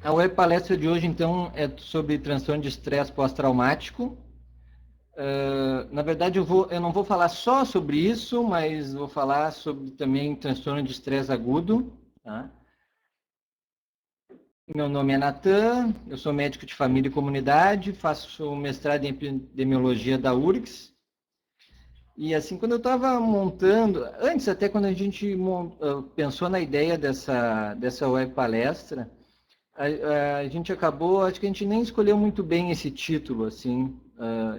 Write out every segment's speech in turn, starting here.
A web palestra de hoje, então, é sobre transtorno de estresse pós-traumático. Na verdade, eu não vou falar só sobre isso, mas vou falar sobre também transtorno de estresse agudo. Tá? Meu nome é Natan, eu sou médico de família e comunidade, faço mestrado em epidemiologia da URGS. E assim, quando eu estava montando, antes até quando a gente pensou na ideia dessa web palestra, a gente acabou, acho que a gente nem escolheu muito bem esse título, assim,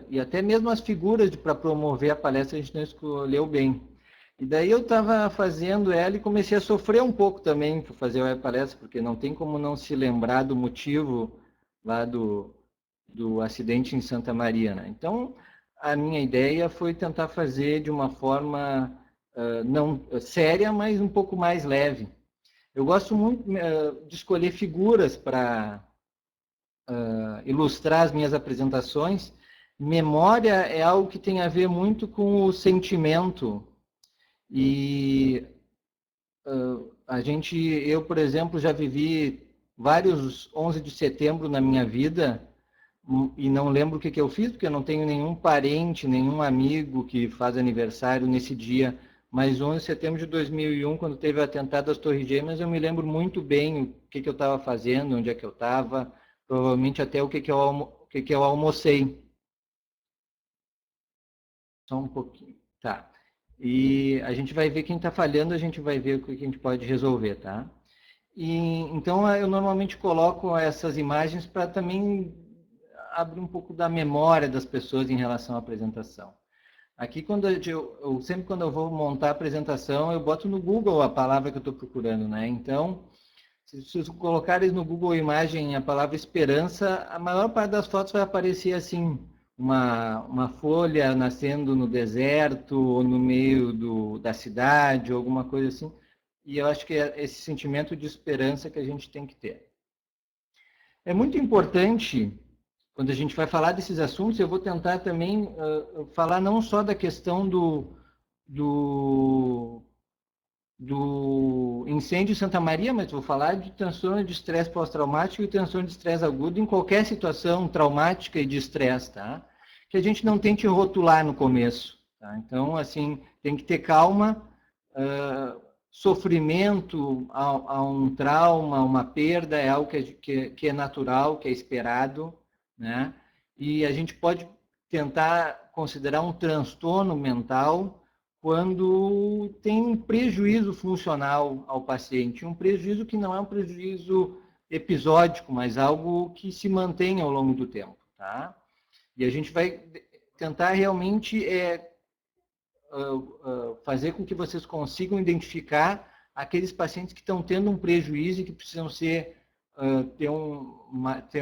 e até mesmo as figuras para promover a palestra a gente não escolheu bem. E daí eu estava fazendo ela e comecei a sofrer um pouco também por fazer a palestra, porque não tem como não se lembrar do motivo lá do acidente em Santa Maria, né? Então, a minha ideia foi tentar fazer de uma forma não séria, mas um pouco mais leve. Eu gosto muito de escolher figuras para ilustrar as minhas apresentações. Memória é algo que tem a ver muito com o sentimento. E eu, por exemplo, já vivi vários 11 de setembro na minha vida e não lembro o que eu fiz, porque eu não tenho nenhum parente, nenhum amigo que faz aniversário nesse dia. Mas 11 de setembro de 2001, quando teve o atentado às Torres Gêmeas, eu me lembro muito bem o que eu estava fazendo, onde é que eu estava, provavelmente até o que eu almocei. Só um pouquinho. Tá. E a gente vai ver quem está falhando, a gente vai ver o que a gente pode resolver, tá? Então, eu normalmente coloco essas imagens para também abrir um pouco da memória das pessoas em relação à apresentação. Aqui, sempre quando eu vou montar a apresentação, eu boto no Google a palavra que eu estou procurando, né? Então, se vocês colocarem no Google Imagem a palavra esperança, a maior parte das fotos vai aparecer assim, uma folha nascendo no deserto, ou no meio da cidade, ou alguma coisa assim. E eu acho que é esse sentimento de esperança que a gente tem que ter. É muito importante, quando a gente vai falar desses assuntos, eu vou tentar também falar não só da questão do incêndio em Santa Maria, mas vou falar de transtorno de estresse pós-traumático e transtorno de estresse agudo em qualquer situação traumática e de estresse, tá? Que a gente não tente rotular no começo, tá? Então, assim, tem que ter calma, sofrimento a um trauma, uma perda, é algo que é natural, que é esperado, né? E a gente pode tentar considerar um transtorno mental quando tem um prejuízo funcional ao paciente, um prejuízo que não é um prejuízo episódico, mas algo que se mantém ao longo do tempo, tá? E a gente vai tentar realmente fazer com que vocês consigam identificar aqueles pacientes que estão tendo um prejuízo e que precisam ter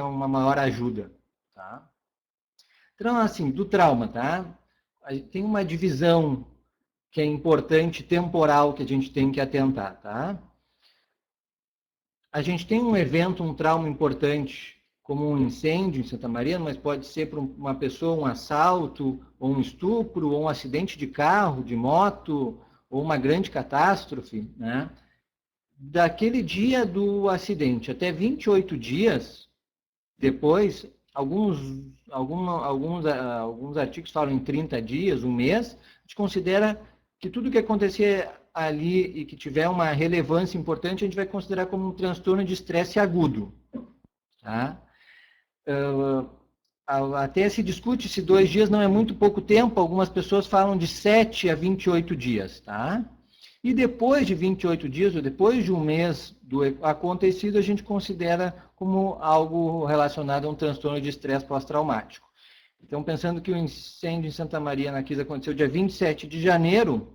uma maior ajuda, tá? Então, assim, do trauma, tá? A gente tem uma divisão que é importante, temporal, que a gente tem que atentar, tá? A gente tem um evento, um trauma importante, como um incêndio em Santa Maria, mas pode ser para uma pessoa um assalto, ou um estupro, ou um acidente de carro, de moto, ou uma grande catástrofe, né? Daquele dia do acidente até 28 dias depois, alguns artigos falam em 30 dias, um mês, a gente considera que tudo que acontecer ali e que tiver uma relevância importante, a gente vai considerar como um transtorno de estresse agudo. Tá? Até se discute se 2 dias não é muito pouco tempo, algumas pessoas falam de 7 a 28 dias. Tá? E depois de 28 dias, ou depois de um mês do acontecido, a gente considera como algo relacionado a um transtorno de estresse pós-traumático. Então, pensando que o incêndio em Santa Maria na Quis aconteceu dia 27 de janeiro,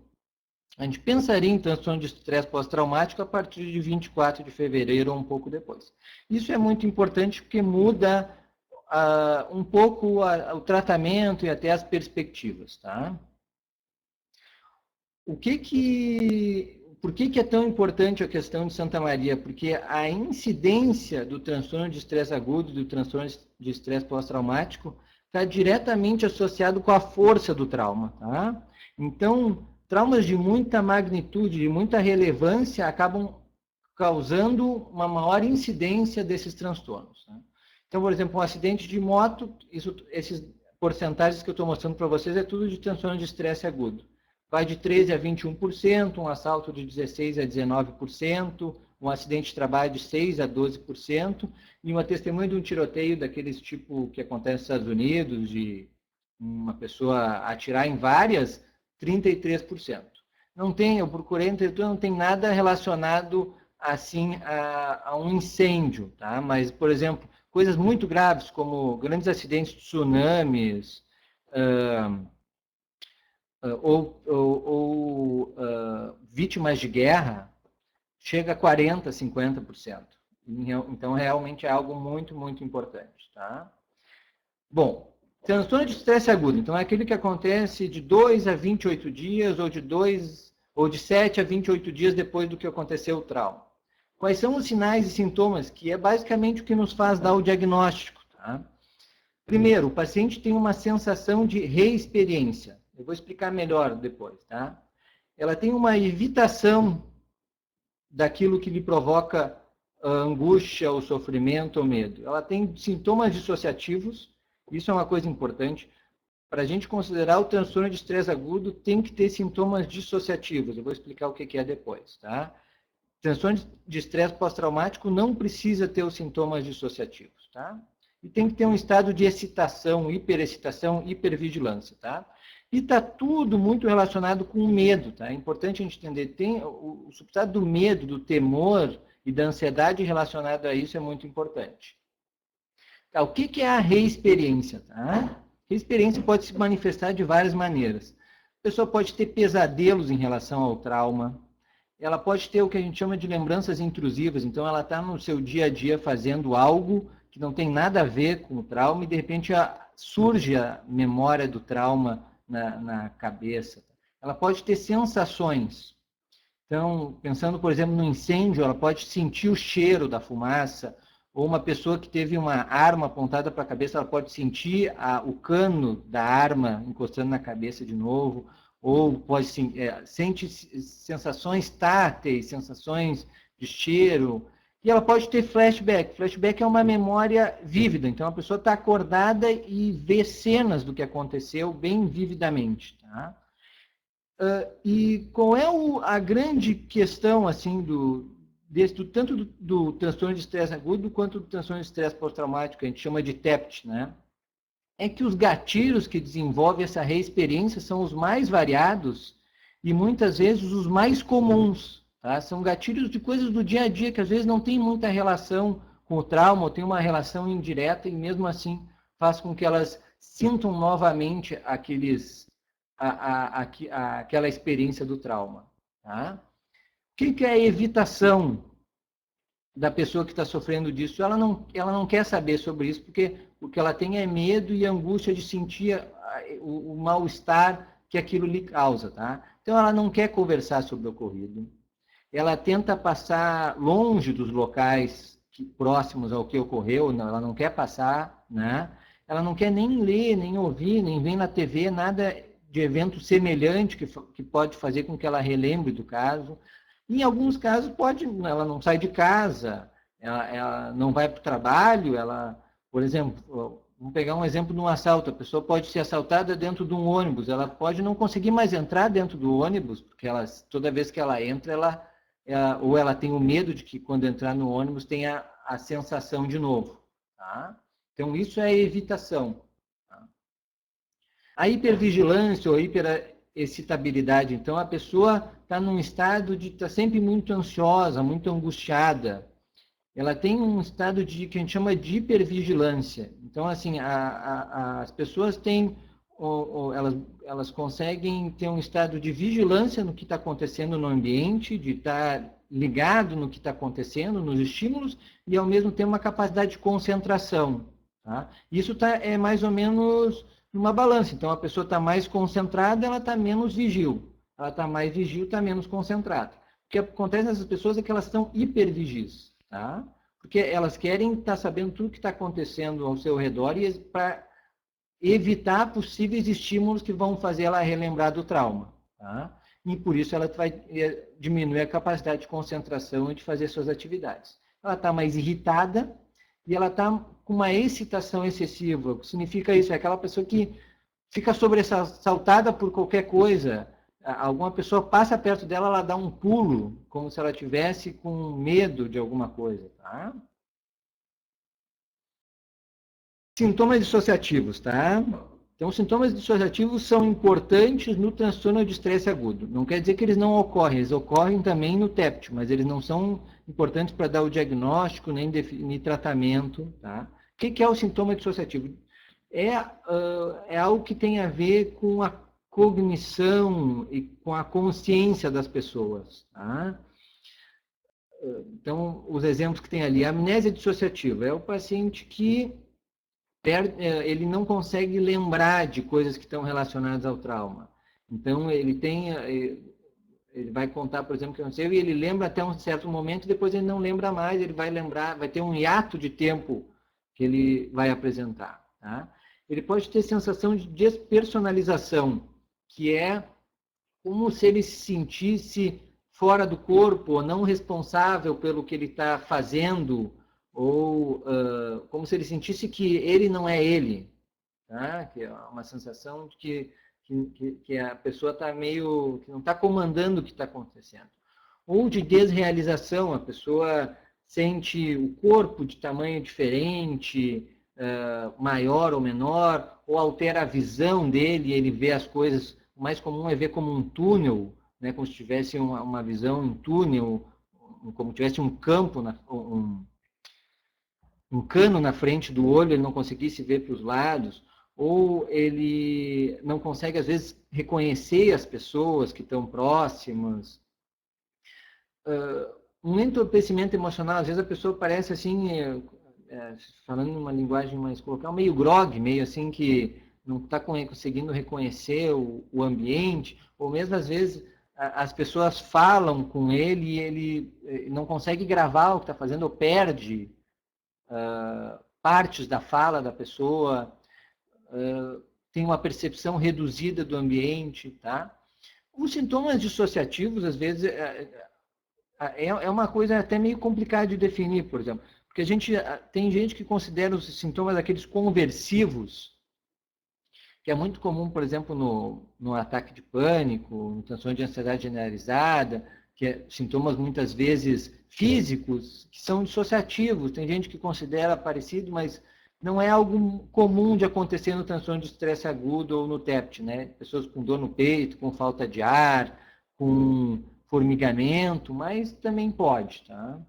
a gente pensaria em transtorno de estresse pós-traumático a partir de 24 de fevereiro ou um pouco depois. Isso é muito importante porque muda um pouco o tratamento e até as perspectivas, tá? Por que é tão importante a questão de Santa Maria? Porque a incidência do transtorno de estresse agudo e do transtorno de estresse pós-traumático está diretamente associado com a força do trauma. Tá? Então, traumas de muita magnitude, de muita relevância, acabam causando uma maior incidência desses transtornos. Né? Então, por exemplo, um acidente de moto, esses porcentagens que eu estou mostrando para vocês é tudo de transtorno de estresse agudo. Vai de 13% a 21%, um assalto de 16% a 19%, um acidente de trabalho de 6% a 12%, e uma testemunha de um tiroteio daqueles tipo que acontece nos Estados Unidos, de uma pessoa atirar em várias, 33%. Não tem, eu procurei, entretanto, não tem nada relacionado assim a um incêndio, tá? Mas, por exemplo, coisas muito graves como grandes acidentes de tsunamis, vítimas de guerra, chega a 40%, 50%. Então, realmente é algo muito, muito importante. Tá? Bom, transtorno de estresse agudo. Então, é aquele que acontece de 2 a 28 dias ou de 7 a 28 dias depois do que aconteceu o trauma. Quais são os sinais e sintomas? Que é basicamente o que nos faz dar o diagnóstico. Tá? Primeiro, o paciente tem uma sensação de reexperiência. Eu vou explicar melhor depois. Tá? Ela tem uma evitação daquilo que lhe provoca angústia, ou sofrimento, ou medo. Ela tem sintomas dissociativos, isso é uma coisa importante. Para a gente considerar o transtorno de estresse agudo, tem que ter sintomas dissociativos. Eu vou explicar o que é depois, tá? Transtorno de estresse pós-traumático não precisa ter os sintomas dissociativos, tá? E tem que ter um estado de excitação, hiperexcitação, hipervigilância, tá? E está tudo muito relacionado com o medo, tá? É importante a gente entender, tem o substrato do medo, do temor e da ansiedade relacionado a isso é muito importante. Tá, o que é a reexperiência, tá? Reexperiência pode se manifestar de várias maneiras. A pessoa pode ter pesadelos em relação ao trauma, ela pode ter o que a gente chama de lembranças intrusivas, então ela está no seu dia a dia fazendo algo que não tem nada a ver com o trauma e de repente surge a memória do trauma na cabeça. Ela pode ter sensações. Então, pensando, por exemplo, no incêndio, ela pode sentir o cheiro da fumaça, ou uma pessoa que teve uma arma apontada para a cabeça, ela pode sentir o cano da arma encostando na cabeça de novo, ou pode sente sensações táteis, sensações de cheiro, e ela pode ter flashback. Flashback é uma memória vívida, então a pessoa está acordada e vê cenas do que aconteceu bem vividamente. Tá? E qual é a grande questão assim tanto do transtorno de estresse agudo quanto do transtorno de estresse pós-traumático, que a gente chama de TEPT, né? É que os gatilhos que desenvolvem essa reexperiência são os mais variados e muitas vezes os mais comuns. Tá? São gatilhos de coisas do dia a dia que às vezes não tem muita relação com o trauma, ou tem uma relação indireta e mesmo assim faz com que elas sintam novamente aquela experiência do trauma. Tá? O que é a evitação da pessoa que está sofrendo disso? Ela não quer saber sobre isso, porque o que ela tem é medo e angústia de sentir o mal-estar que aquilo lhe causa. Tá? Então, ela não quer conversar sobre o ocorrido. Ela tenta passar longe dos locais próximos ao que ocorreu, ela não quer passar, né? Ela não quer nem ler, nem ouvir, nem ver na TV nada de evento semelhante que pode fazer com que ela relembre do caso. Em alguns casos, ela não sai de casa, ela não vai para o trabalho, por exemplo, vamos pegar um exemplo de um assalto, a pessoa pode ser assaltada dentro de um ônibus, ela pode não conseguir mais entrar dentro do ônibus, porque toda vez que ela entra, ou ela tem o medo de que quando entrar no ônibus tenha a sensação de novo. Tá? Então, isso é evitação. Tá? A hipervigilância ou hiperexcitabilidade, então a pessoa está num estado de estar sempre muito ansiosa, muito angustiada. Ela tem um estado que a gente chama de hipervigilância. Então, assim, as pessoas têm, elas conseguem ter um estado de vigilância no que está acontecendo no ambiente, de estar ligado no que está acontecendo, nos estímulos, e ao mesmo tempo uma capacidade de concentração. Tá? Isso é mais ou menos numa balança. Então, a pessoa está mais concentrada, ela está menos vigil. Ela está mais vigil, está menos concentrada. O que acontece nessas pessoas é que elas estão hipervigis. Tá? Porque elas querem estar sabendo tudo que está acontecendo ao seu redor e para evitar possíveis estímulos que vão fazer ela relembrar do trauma. Tá? e por isso ela vai diminuir a capacidade de concentração e de fazer suas atividades. Ela está mais irritada e ela está com uma excitação excessiva. O que significa isso? É aquela pessoa que fica sobressaltada por qualquer coisa. Alguma pessoa passa perto dela, ela dá um pulo, como se ela tivesse com medo de alguma coisa. Tá? Sintomas dissociativos, tá? Então, os sintomas dissociativos são importantes no transtorno de estresse agudo. Não quer dizer que eles não ocorrem, eles ocorrem também no TEPT, mas eles não são importantes para dar o diagnóstico nem definir tratamento, tá? O que é o sintoma dissociativo? É algo que tem a ver com a cognição e com a consciência das pessoas, tá? Então, os exemplos que tem ali, a amnésia dissociativa é o paciente que ele não consegue lembrar de coisas que estão relacionadas ao trauma. Então, ele vai contar, por exemplo, o que aconteceu, e ele lembra até um certo momento, e depois ele não lembra mais, ele vai lembrar, vai ter um hiato de tempo que ele vai apresentar. Tá? Ele pode ter sensação de despersonalização, que é como se ele se sentisse fora do corpo, ou não responsável pelo que ele está fazendo, ou como se ele sentisse que ele não é ele, tá? Que é uma sensação de que a pessoa está meio, que não está comandando o que está acontecendo. Ou de desrealização, a pessoa sente o corpo de tamanho diferente, maior ou menor, ou altera a visão dele, ele vê as coisas, o mais comum é ver como um túnel, né, como se tivesse uma visão em túnel, como se tivesse um campo, um cano na frente do olho, ele não conseguisse ver para os lados, ou ele não consegue, às vezes, reconhecer as pessoas que estão próximas. Um entorpecimento emocional, às vezes a pessoa parece assim, falando numa linguagem mais coloquial, meio grogue, meio assim que não está conseguindo reconhecer o ambiente, ou mesmo às vezes as pessoas falam com ele e ele não consegue gravar o que está fazendo, ou perde partes da fala da pessoa, tem uma percepção reduzida do ambiente, tá? Os sintomas dissociativos, às vezes, é uma coisa até meio complicada de definir, por exemplo, porque tem gente que considera os sintomas aqueles conversivos, que é muito comum, por exemplo, no ataque de pânico, no transtorno de ansiedade generalizada, que é sintomas muitas vezes físicos, que são dissociativos. Tem gente que considera parecido, mas não é algo comum de acontecer no transtorno de estresse agudo ou no TEPT, né? Pessoas com dor no peito, com falta de ar, com formigamento, mas também pode, tá?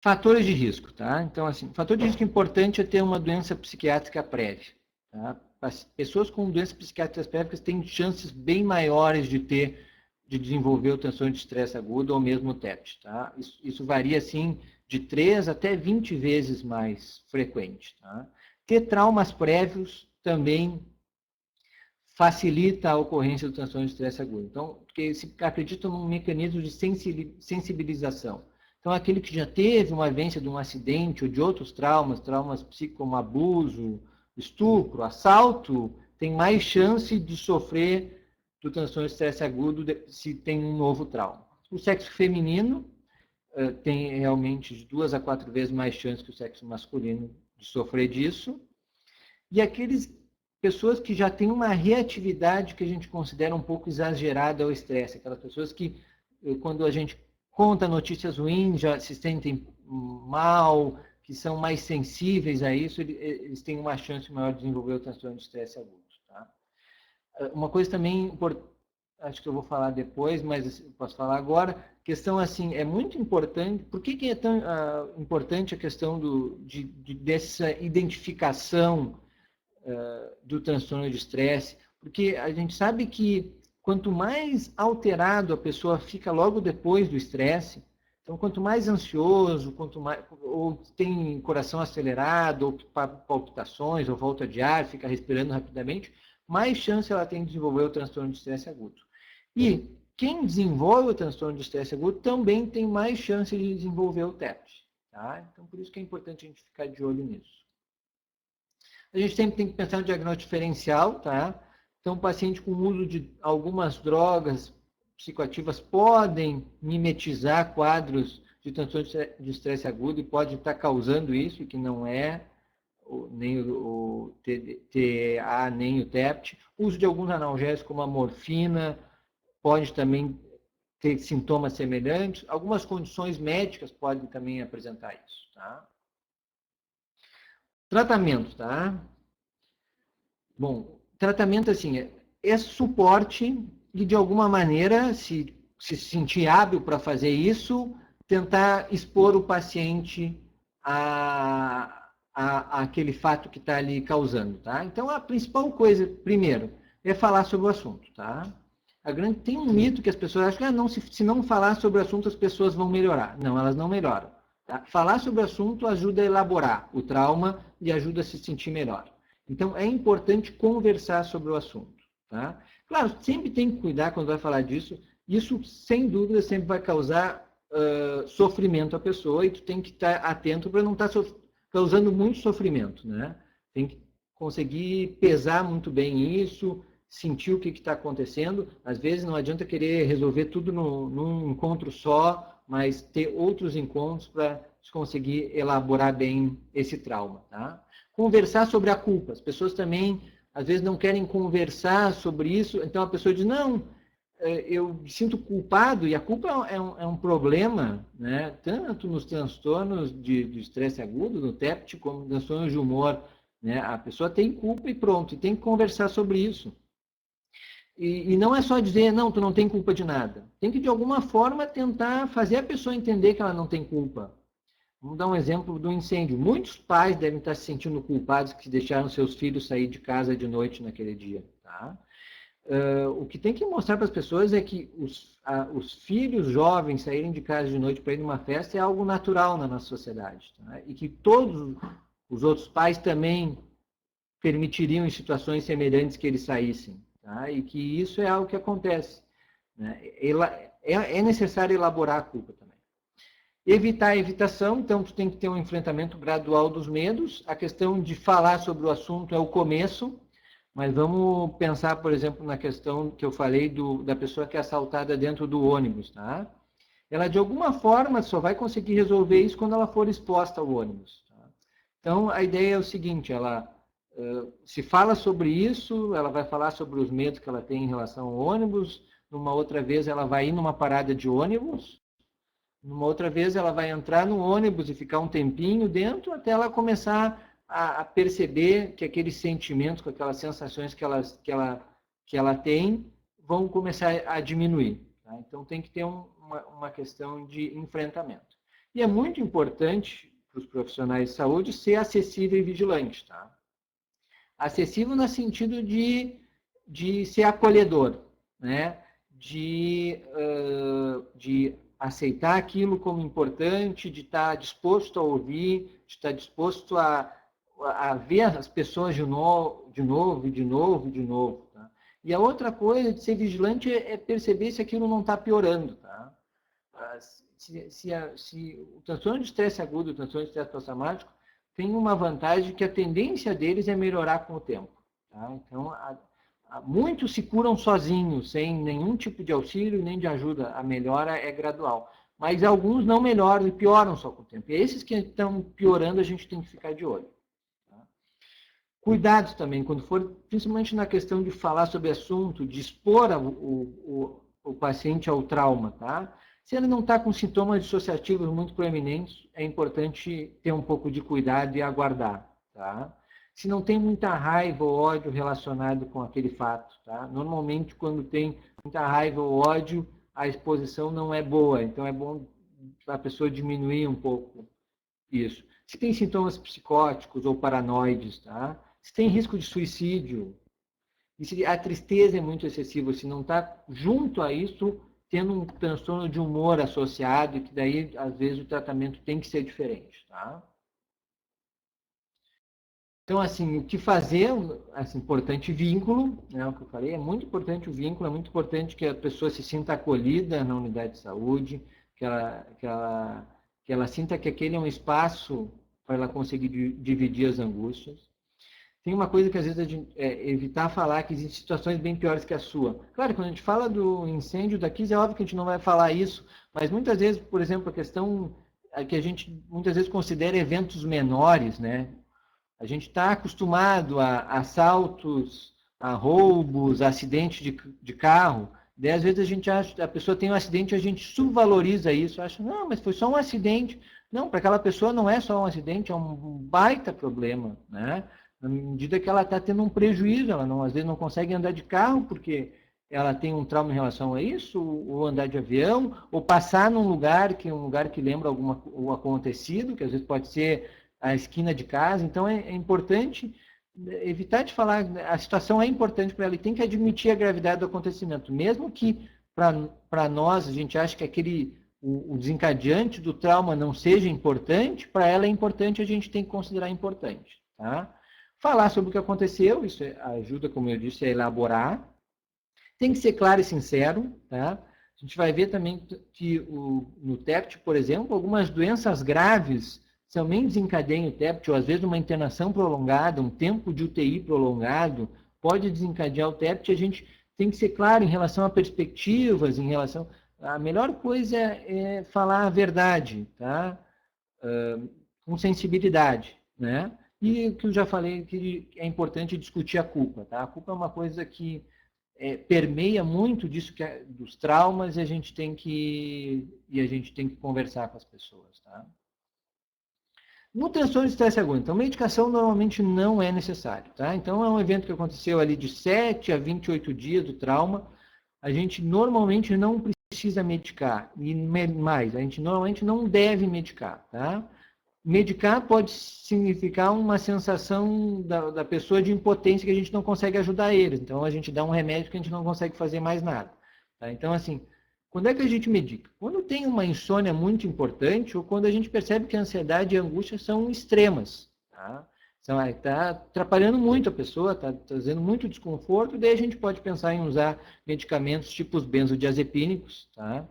Fatores de risco, tá? Então, assim, fator de risco importante é ter uma doença psiquiátrica prévia, tá? Pessoas com doenças psiquiátricas prévias têm chances bem maiores de desenvolver o transtorno de estresse agudo ou mesmo o TEPT, tá? Isso varia, assim, de 3 até 20 vezes mais frequente, tá? Ter traumas prévios também facilita a ocorrência do transtorno de estresse agudo. Então, porque se acredita num mecanismo de sensibilização. Então, aquele que já teve uma vivência de um acidente ou de outros traumas psíquicos como abuso, estupro, assalto, tem mais chance de sofrer do transtorno de estresse agudo se tem um novo trauma. O sexo feminino tem realmente de 2 a 4 vezes mais chance que o sexo masculino de sofrer disso. E aqueles pessoas que já têm uma reatividade que a gente considera um pouco exagerada ao estresse, aquelas pessoas que, quando a gente conta notícias ruins, já se sentem mal, que são mais sensíveis a isso, eles têm uma chance maior de desenvolver o transtorno de estresse agudo. Tá? Uma coisa também, acho que eu vou falar depois, mas posso falar agora, questão assim, é muito importante, por que é tão importante a questão dessa identificação do transtorno de estresse? Porque a gente sabe que quanto mais alterado a pessoa fica logo depois do estresse, então quanto mais ansioso, quanto mais, ou tem coração acelerado, ou palpitações, ou falta de ar, fica respirando rapidamente, mais chance ela tem de desenvolver o transtorno de estresse agudo. E quem desenvolve o transtorno de estresse agudo também tem mais chance de desenvolver o TEPT. Tá? Então, por isso que é importante a gente ficar de olho nisso. A gente sempre tem que pensar no diagnóstico diferencial, tá? Então, o paciente com uso de algumas drogas psicoativas podem mimetizar quadros de transtorno de estresse agudo e pode estar causando isso, que não é nem o TDA, nem o TEPT. O uso de alguns analgésicos, como a morfina, pode também ter sintomas semelhantes. Algumas condições médicas podem também apresentar isso. Tá? Tratamento, tá? Bom, tratamento assim, é suporte e de alguma maneira, se sentir hábil para fazer isso, tentar expor o paciente a aquele fato que está ali causando, tá? Então, a principal coisa, primeiro, é falar sobre o assunto, tá? Tem um mito que as pessoas acham que não, se não falar sobre o assunto, as pessoas vão melhorar. Não, elas não melhoram. Tá? Falar sobre o assunto ajuda a elaborar o trauma e ajuda a se sentir melhor. Então, é importante conversar sobre o assunto. Tá? Claro, sempre tem que cuidar quando vai falar disso. Isso, sem dúvida, sempre vai causar sofrimento à pessoa e tu tem que estar atento para não estar causando muito sofrimento. Né? Tem que conseguir pesar muito bem isso, sentir o que está acontecendo. Às vezes, não adianta querer resolver tudo num encontro só, mas ter outros encontros para conseguir elaborar bem esse trauma. Tá? Conversar sobre a culpa. As pessoas também, às vezes, não querem conversar sobre isso, então a pessoa diz, não, eu me sinto culpado, e a culpa é um problema, né? Tanto nos transtornos de estresse agudo, no TEPT, como nos transtornos de humor. Né? A pessoa tem culpa e pronto, e tem que conversar sobre isso. E não é só dizer, não, tu não tem culpa de nada. Tem que, de alguma forma, tentar fazer a pessoa entender que ela não tem culpa. Vamos dar um exemplo do incêndio. Muitos pais devem estar se sentindo culpados que deixaram seus filhos sair de casa de noite naquele dia. Tá? O que tem que mostrar para as pessoas é que os filhos jovens saírem de casa de noite para ir numa festa é algo natural na nossa sociedade. Tá? E que todos os outros pais também permitiriam em situações semelhantes que eles saíssem. Tá? E que isso é algo que acontece. Né? É necessário elaborar a culpa também. Evitar a evitação, então tu tem que ter um enfrentamento gradual dos medos. A questão de falar sobre o assunto é o começo, mas vamos pensar, por exemplo, na questão que eu falei da pessoa que é assaltada dentro do ônibus. Tá? Ela, de alguma forma, só vai conseguir resolver isso quando ela for exposta ao ônibus. Tá? Então, a ideia é o seguinte, ela se fala sobre isso, ela vai falar sobre os medos que ela tem em relação ao ônibus, numa outra vez ela vai ir numa parada de ônibus, numa outra vez ela vai entrar no ônibus e ficar um tempinho dentro, até ela começar a perceber que aqueles sentimentos, com aquelas sensações que ela tem, vão começar a diminuir. Tá? Então tem que ter uma questão de enfrentamento. E é muito importante para os profissionais de saúde ser acessível e vigilante. Tá? Acessível no sentido de ser acolhedor, né? de aceitar aquilo como importante, de estar disposto a ouvir, de estar disposto a ver as pessoas de novo. Tá? E a outra coisa de ser vigilante é perceber se aquilo não está piorando. Tá? Se o transtorno de estresse agudo, o transtorno de estresse pós-traumático, tem uma vantagem que a tendência deles é melhorar com o tempo. Tá? Então, muitos se curam sozinhos, sem nenhum tipo de auxílio nem de ajuda. A melhora é gradual. Mas alguns não melhoram e pioram só com o tempo. E esses que estão piorando, a gente tem que ficar de olho. Tá? Cuidados também, quando for, principalmente na questão de falar sobre assunto, de expor o paciente ao trauma. Tá? Se ele não está com sintomas dissociativos muito proeminentes, é importante ter um pouco de cuidado e aguardar. Tá? Se não tem muita raiva ou ódio relacionado com aquele fato. Tá? Normalmente, quando tem muita raiva ou ódio, a exposição não é boa. Então, é bom a pessoa diminuir um pouco isso. Se tem sintomas psicóticos ou paranoides, tá? Se tem risco de suicídio, e se a tristeza é muito excessiva, se não está junto a isso, tendo um transtorno de humor associado, que daí, às vezes, o tratamento tem que ser diferente. Tá? Então, assim, o que fazer, assim, importante vínculo, né, o que eu falei, é muito importante o vínculo, é muito importante que a pessoa se sinta acolhida na unidade de saúde, que ela sinta que aquele é um espaço para ela conseguir dividir as angústias. tem uma coisa que às vezes a gente, evitar falar que existem situações bem piores que a sua. Claro, quando a gente fala do incêndio da Kiss, é óbvio que a gente não vai falar isso, mas muitas vezes, por exemplo, a questão que a gente muitas vezes considera eventos menores, né? A gente está acostumado a assaltos, a roubos, a acidentes de carro. Daí, às vezes, a gente acha, a pessoa tem um acidente e a gente subvaloriza isso. Acha, não, mas foi só um acidente. Não, para aquela pessoa não é só um acidente, é um baita problema, né? Na medida que ela está tendo um prejuízo, ela não, às vezes não consegue andar de carro porque ela tem um trauma em relação a isso, ou andar de avião, ou passar num lugar que lembra o acontecido, que às vezes pode ser a esquina de casa. Então é importante evitar de falar, a situação é importante para ela e tem que admitir a gravidade do acontecimento, mesmo que para nós a gente ache que o desencadeante do trauma não seja importante, para ela é importante, a gente tem que considerar importante, tá? Falar sobre o que aconteceu, isso ajuda, como eu disse, a elaborar. Tem que ser claro e sincero, tá? A gente vai ver também que no TEPT, por exemplo, algumas doenças graves também desencadeiam o TEPT, ou às vezes uma internação prolongada, um tempo de UTI prolongado, pode desencadear o TEPT. A gente tem que ser claro em relação a perspectivas, em relação... A melhor coisa é falar a verdade, tá? Com sensibilidade, né? E o que eu já falei, que é importante discutir a culpa, tá? A culpa é uma coisa que permeia muito disso dos traumas, e a gente tem que conversar com as pessoas, tá? No transtorno de estresse agudo, então, medicação normalmente não é necessário, tá? Então, é um evento que aconteceu ali de 7 a 28 dias do trauma, a gente normalmente não precisa medicar, e mais, a gente normalmente não deve medicar, tá? Medicar pode significar uma sensação da pessoa de impotência, que a gente não consegue ajudar eles. Então, a gente dá um remédio que a gente não consegue fazer mais nada. Tá? Então, assim, quando é que a gente medica? Quando tem uma insônia muito importante ou quando a gente percebe que a ansiedade e a angústia são extremas. Tá? Então, está atrapalhando muito a pessoa, está trazendo muito desconforto, daí a gente pode pensar em usar medicamentos tipo os benzodiazepínicos, tá?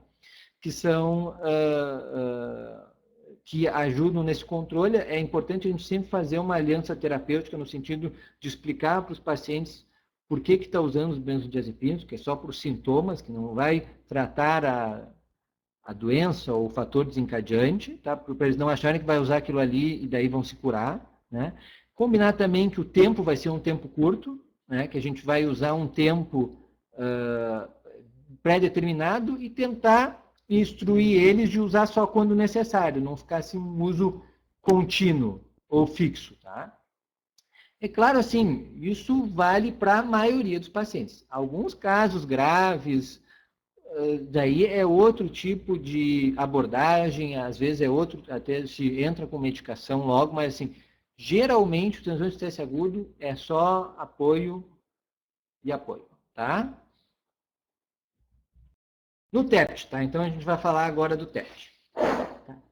Que são... que ajudam nesse controle. É importante a gente sempre fazer uma aliança terapêutica no sentido de explicar para os pacientes por que está usando os benzodiazepínicos, que é só por sintomas, que não vai tratar a doença ou o fator desencadeante, tá? Para eles não acharem que vai usar aquilo ali e daí vão se curar, né? Combinar também que o tempo vai ser um tempo curto, né? Que a gente vai usar um tempo pré-determinado e tentar instruir eles de usar só quando necessário, não ficar assim um uso contínuo ou fixo, tá? É claro, assim, isso vale para a maioria dos pacientes. Alguns casos graves, daí é outro tipo de abordagem, às vezes é outro, até se entra com medicação logo, mas assim, geralmente o transtorno de estresse agudo é só apoio e apoio, tá? No TEPT, tá? Então a gente vai falar agora do TEPT.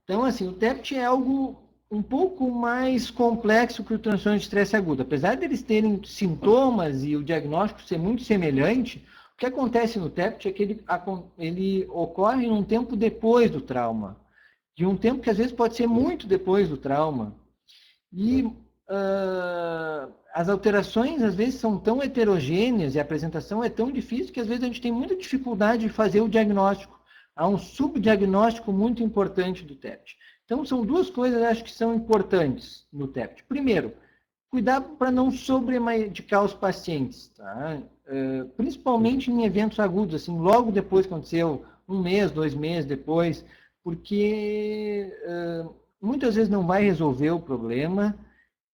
Então, assim, o TEPT é algo um pouco mais complexo que o transtorno de estresse agudo. Apesar deles terem sintomas e o diagnóstico ser muito semelhante, o que acontece no TEPT é que ele ocorre num tempo depois do trauma. De um tempo que às vezes pode ser muito depois do trauma. E as alterações às vezes são tão heterogêneas e a apresentação é tão difícil que às vezes a gente tem muita dificuldade de fazer o diagnóstico. Há um subdiagnóstico muito importante do TEPT. Então, são duas coisas, acho que são importantes no TEPT. Primeiro, cuidar para não sobremedicar os pacientes, tá? Principalmente em eventos agudos, assim, logo depois que aconteceu, 1 mês, 2 meses depois, porque muitas vezes não vai resolver o problema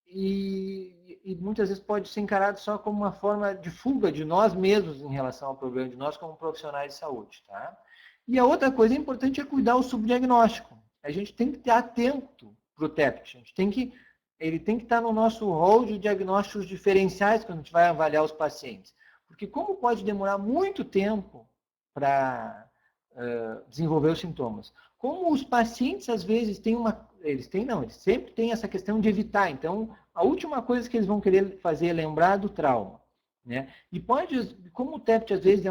e muitas vezes pode ser encarado só como uma forma de fuga de nós mesmos em relação ao problema, de nós como profissionais de saúde, tá? E a outra coisa importante é cuidar o subdiagnóstico. A gente tem que estar atento para o TEPT. Ele tem que estar no nosso rol de diagnósticos diferenciais quando a gente vai avaliar os pacientes. Porque como pode demorar muito tempo para desenvolver os sintomas? Como os pacientes, às vezes, eles sempre têm essa questão de evitar. Então, a última coisa que eles vão querer fazer é lembrar do trauma. Né? E como o TEPT às vezes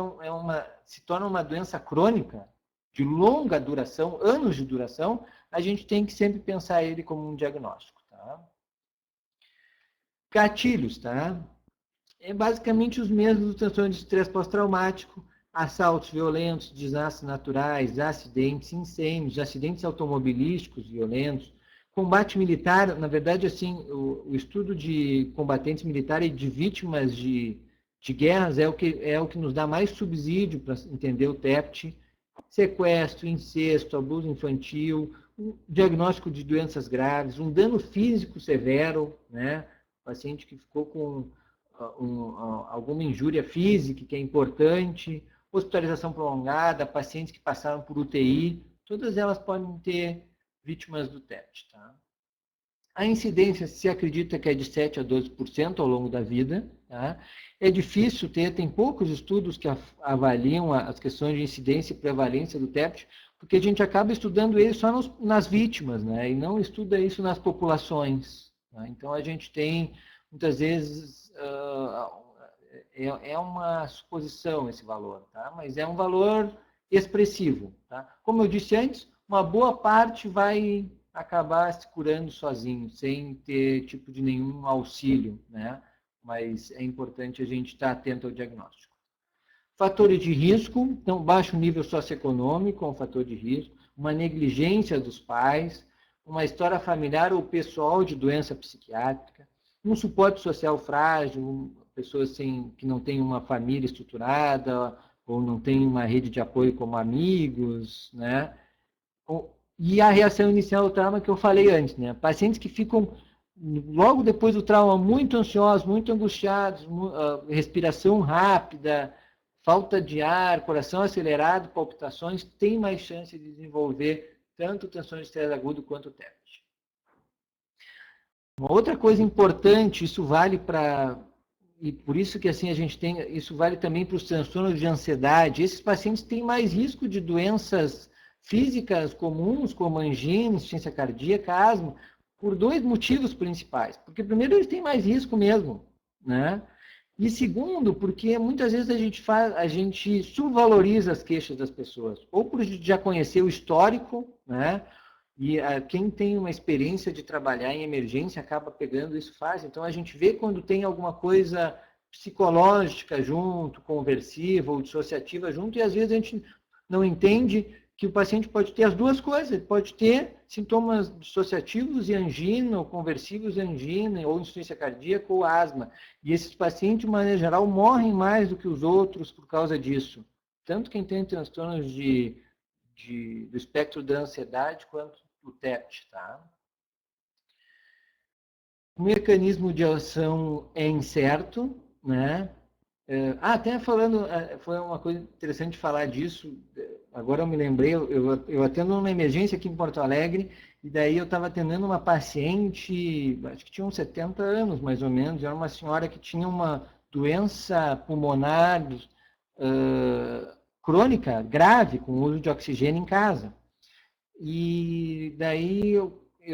se torna uma doença crônica, de longa duração, anos de duração, a gente tem que sempre pensar ele como um diagnóstico. Tá? Gatilhos, tá? É basicamente os mesmos do transtorno de estresse pós-traumático, assaltos violentos, desastres naturais, acidentes, incêndios, acidentes automobilísticos violentos, combate militar. Na verdade, assim, o estudo de combatentes militares e de vítimas de guerras é o que nos dá mais subsídio para entender o TEPT. Sequestro, incesto, abuso infantil, um diagnóstico de doenças graves, um dano físico severo, né? Paciente que ficou com alguma injúria física, que é importante, hospitalização prolongada, pacientes que passaram por UTI, todas elas podem ter vítimas do TEPT. Tá? A incidência se acredita que é de 7 a 12% ao longo da vida. Tá? É difícil ter, tem poucos estudos que avaliam as questões de incidência e prevalência do TEPT, porque a gente acaba estudando ele só nas vítimas, né? E não estuda isso nas populações. Tá? Então, a gente tem, muitas vezes, é uma suposição esse valor, tá? Mas é um valor expressivo. Tá? Como eu disse antes, uma boa parte vai acabar se curando sozinho, sem ter tipo de nenhum auxílio, né? Mas é importante a gente estar atento ao diagnóstico. Fatores de risco, então, baixo nível socioeconômico é um fator de risco, uma negligência dos pais, uma história familiar ou pessoal de doença psiquiátrica, um suporte social frágil, pessoas que não têm uma família estruturada ou não têm uma rede de apoio como amigos, né? E a reação inicial ao trauma que eu falei antes, né? Pacientes que ficam logo depois do trauma muito ansiosos, muito angustiados, respiração rápida, falta de ar, coração acelerado, palpitações, têm mais chance de desenvolver tanto transtorno de estresse agudo quanto o TEPT. Uma outra coisa importante, isso vale para, e por isso que assim a gente tem, isso vale também para os transtornos de ansiedade. Esses pacientes têm mais risco de doenças físicas comuns, como angina, insuficiência cardíaca, asma, por dois motivos principais. Porque primeiro eles têm mais risco mesmo, né? E segundo, porque muitas vezes a gente subvaloriza as queixas das pessoas, ou por já conhecer o histórico, né? E quem tem uma experiência de trabalhar em emergência acaba pegando isso fácil. Então a gente vê quando tem alguma coisa psicológica junto, conversiva ou dissociativa junto, e às vezes a gente não entende que o paciente pode ter as duas coisas, ele pode ter sintomas dissociativos e angina, ou conversivos e angina, ou insuficiência cardíaca ou asma. E esses pacientes, de maneira geral, morrem mais do que os outros por causa disso. Tanto quem tem transtornos do espectro da ansiedade, quanto o TEPT, tá? O mecanismo de ação é incerto, né? Até falando, foi uma coisa interessante falar disso, agora eu me lembrei, eu atendo numa emergência aqui em Porto Alegre, e daí eu estava atendendo uma paciente, acho que tinha uns 70 anos mais ou menos, era uma senhora que tinha uma doença pulmonar crônica, grave, com uso de oxigênio em casa. E daí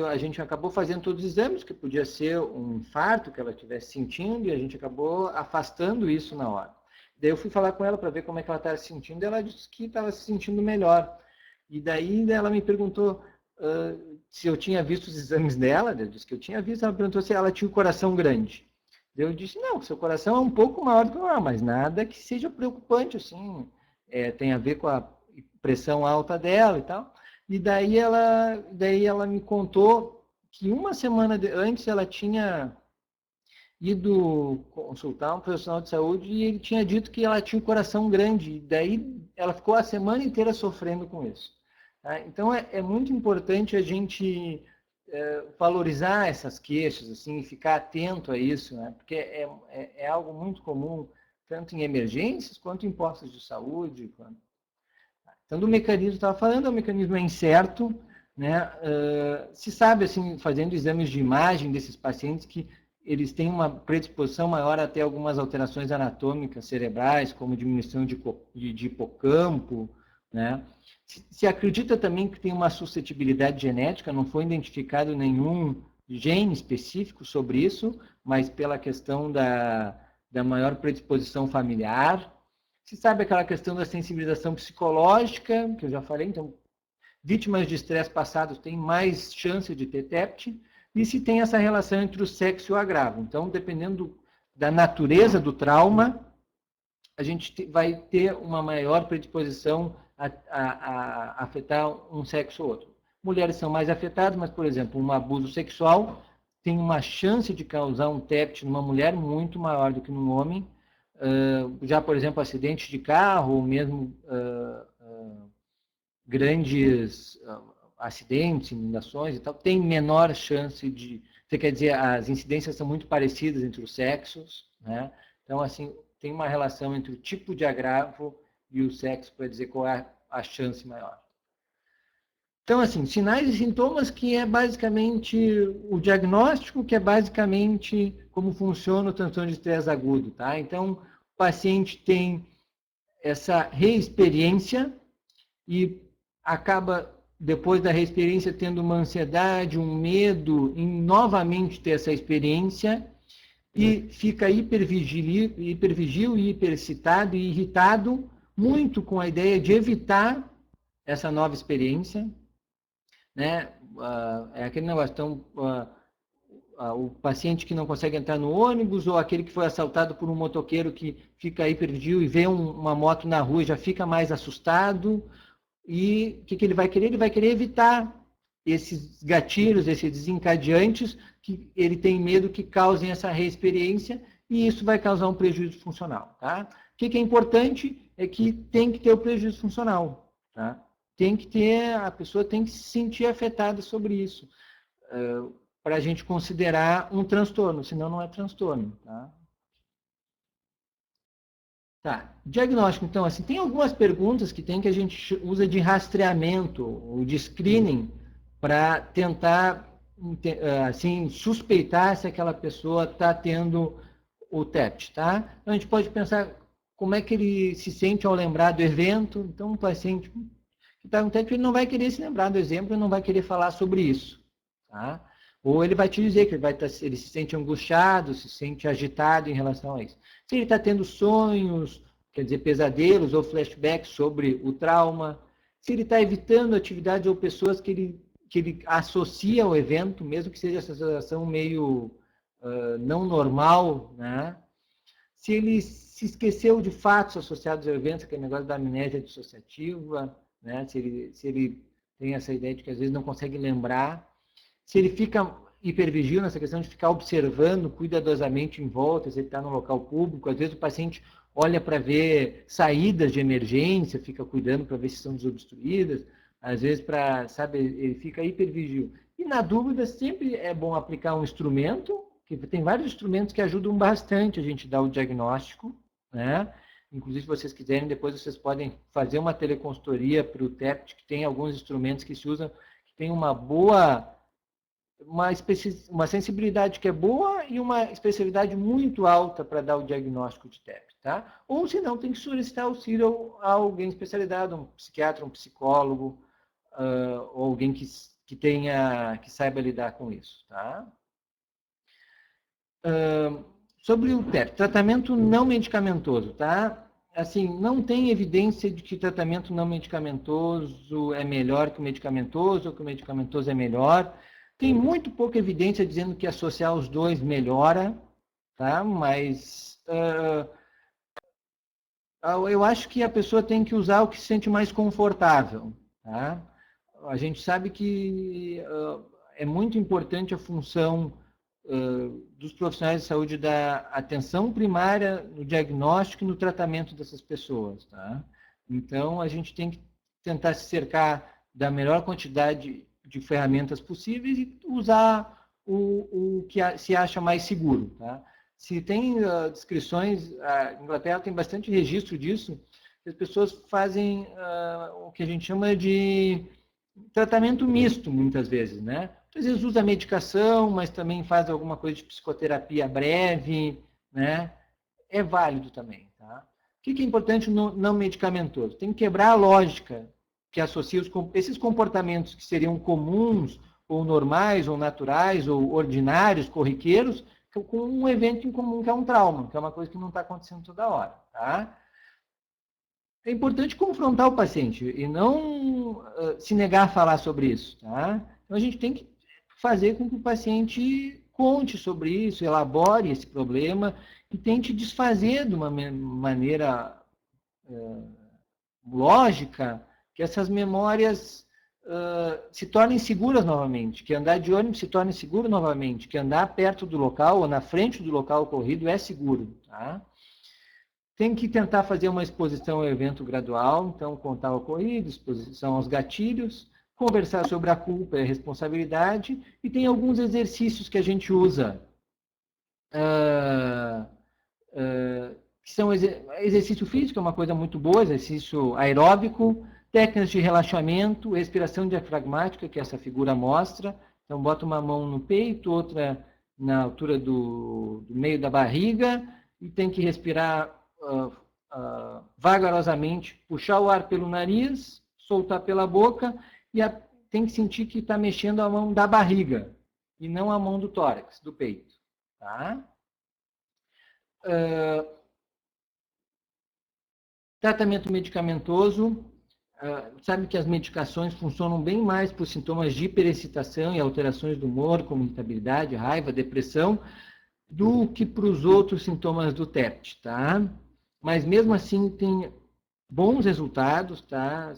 a gente acabou fazendo todos os exames, que podia ser um infarto que ela estivesse sentindo, e a gente acabou afastando isso na hora. Daí eu fui falar com ela para ver como é que ela estava se sentindo, e ela disse que estava se sentindo melhor. E daí ela me perguntou se eu tinha visto os exames dela, eu disse que eu tinha visto, ela perguntou se ela tinha o coração grande. Daí eu disse, não, seu coração é um pouco maior do que o normal, mas nada que seja preocupante, assim, tem a ver com a pressão alta dela e tal. E daí ela me contou que uma semana antes ela tinha ido consultar um profissional de saúde e ele tinha dito que ela tinha um coração grande. E daí ela ficou a semana inteira sofrendo com isso. Tá? Então é muito importante a gente valorizar essas queixas, assim, e ficar atento a isso, né? Porque é algo muito comum, tanto em emergências quanto em postos de saúde. Então, do mecanismo, estava falando, o mecanismo é incerto, né? Se sabe, assim, fazendo exames de imagem desses pacientes, que eles têm uma predisposição maior a ter algumas alterações anatômicas cerebrais, como diminuição de hipocampo, né? Se acredita também que tem uma suscetibilidade genética, não foi identificado nenhum gene específico sobre isso, mas pela questão da maior predisposição familiar. Se sabe aquela questão da sensibilização psicológica, que eu já falei, então, vítimas de estresse passados têm mais chance de ter TEPT, e se tem essa relação entre o sexo e o agravo. Então, dependendo da natureza do trauma, a gente vai ter uma maior predisposição a afetar um sexo ou outro. Mulheres são mais afetadas, mas, por exemplo, um abuso sexual tem uma chance de causar um TEPT numa mulher muito maior do que num homem. Já, por exemplo, acidentes de carro, ou mesmo grandes acidentes, inundações e tal, tem menor chance de... Você quer dizer, as incidências são muito parecidas entre os sexos, né? Então, assim, tem uma relação entre o tipo de agravo e o sexo para dizer qual é a chance maior. Então, assim, sinais e sintomas, que é basicamente o diagnóstico, que é basicamente como funciona o transtorno de estresse agudo, tá? Então, o paciente tem essa reexperiência e acaba, depois da reexperiência, tendo uma ansiedade, um medo em novamente ter essa experiência e fica hipervigil e hiperexcitado e irritado, muito com a ideia de evitar essa nova experiência, né? É aquele negócio, então, o paciente que não consegue entrar no ônibus, ou aquele que foi assaltado por um motoqueiro que fica hipervigil e vê uma moto na rua e já fica mais assustado. E o que ele vai querer? Ele vai querer evitar esses gatilhos, esses desencadeantes, que ele tem medo que causem essa reexperiência, e isso vai causar um prejuízo funcional. Tá? O que é importante é que tem que ter o prejuízo funcional. Tá? Tem que ter, a pessoa tem que se sentir afetada sobre isso, para a gente considerar um transtorno, senão não é transtorno. Tá? Tá. Diagnóstico, então, assim, tem algumas perguntas que a gente usa de rastreamento, ou de screening, para tentar, assim, suspeitar se aquela pessoa está tendo o TEPT, tá? Então, a gente pode pensar como é que ele se sente ao lembrar do evento. Então, um paciente que está no TEPT, ele não vai querer se lembrar do exemplo, ele não vai querer falar sobre isso, tá? Ou ele vai te dizer que ele se sente angustiado, se sente agitado em relação a isso. Se ele está tendo sonhos, quer dizer, pesadelos ou flashbacks sobre o trauma, se ele está evitando atividades ou pessoas que ele associa ao evento, mesmo que seja essa situação meio não normal, né? Se ele se esqueceu de fatos associados ao evento, aquele negócio da amnésia dissociativa, né? Se ele tem essa ideia de que às vezes não consegue lembrar, se ele fica hipervigil nessa questão de ficar observando cuidadosamente em volta, se ele está no local público, às vezes o paciente olha para ver saídas de emergência, fica cuidando para ver se são desobstruídas, às vezes sabe, ele fica hipervigil. E na dúvida, sempre é bom aplicar um instrumento, que tem vários instrumentos que ajudam bastante a gente dar o diagnóstico, né? Inclusive, se vocês quiserem, depois vocês podem fazer uma teleconsultoria para o TEPT, que tem alguns instrumentos que se usam, que tem uma boa... uma sensibilidade que é boa e uma especialidade muito alta para dar o diagnóstico de TEP, tá? Ou, se não, tem que solicitar auxílio a alguém especializado, um psiquiatra, um psicólogo, ou alguém que saiba lidar com isso, tá? Sobre o TEP, tratamento não medicamentoso, tá? Assim, não tem evidência de que tratamento não medicamentoso é melhor que o medicamentoso, ou que o medicamentoso é melhor. Tem muito pouca evidência dizendo que associar os dois melhora, tá? Mas eu acho que a pessoa tem que usar o que se sente mais confortável, tá? A gente sabe que é muito importante a função dos profissionais de saúde da atenção primária no diagnóstico e no tratamento dessas pessoas, tá? Então, a gente tem que tentar se cercar da melhor quantidade de ferramentas possíveis e usar o que se acha mais seguro, tá? Se tem descrições, a Inglaterra tem bastante registro disso, as pessoas fazem o que a gente chama de tratamento misto, muitas vezes, né? Às vezes usa medicação, mas também faz alguma coisa de psicoterapia breve, né? É válido também, tá? O que é importante no não medicamentoso? Tem que quebrar a lógica que associa esses comportamentos que seriam comuns, ou normais, ou naturais, ou ordinários, corriqueiros, com um evento em comum que é um trauma, que é uma coisa que não está acontecendo toda hora, tá? É importante confrontar o paciente e não se negar a falar sobre isso, tá? Então a gente tem que fazer com que o paciente conte sobre isso, elabore esse problema e tente desfazer de uma maneira lógica que essas memórias se tornem seguras novamente, que andar de ônibus se torne seguro novamente, que andar perto do local ou na frente do local ocorrido é seguro. Tá? Tem que tentar fazer uma exposição ao evento gradual, então contar o ocorrido, exposição aos gatilhos, conversar sobre a culpa e a responsabilidade, e tem alguns exercícios que a gente usa, que são exercício físico, é uma coisa muito boa, exercício aeróbico, técnicas de relaxamento, respiração diafragmática, que essa figura mostra, então bota uma mão no peito, outra na altura do meio da barriga, e tem que respirar vagarosamente, puxar o ar pelo nariz, soltar pela boca, e tem que sentir que está mexendo a mão da barriga, e não a mão do tórax, do peito. Tá? Tratamento medicamentoso, sabe que as medicações funcionam bem mais por sintomas de hiperexcitação e alterações do humor, como irritabilidade, raiva, depressão, do que para os outros sintomas do TEPT, tá? Mas mesmo assim tem bons resultados, tá?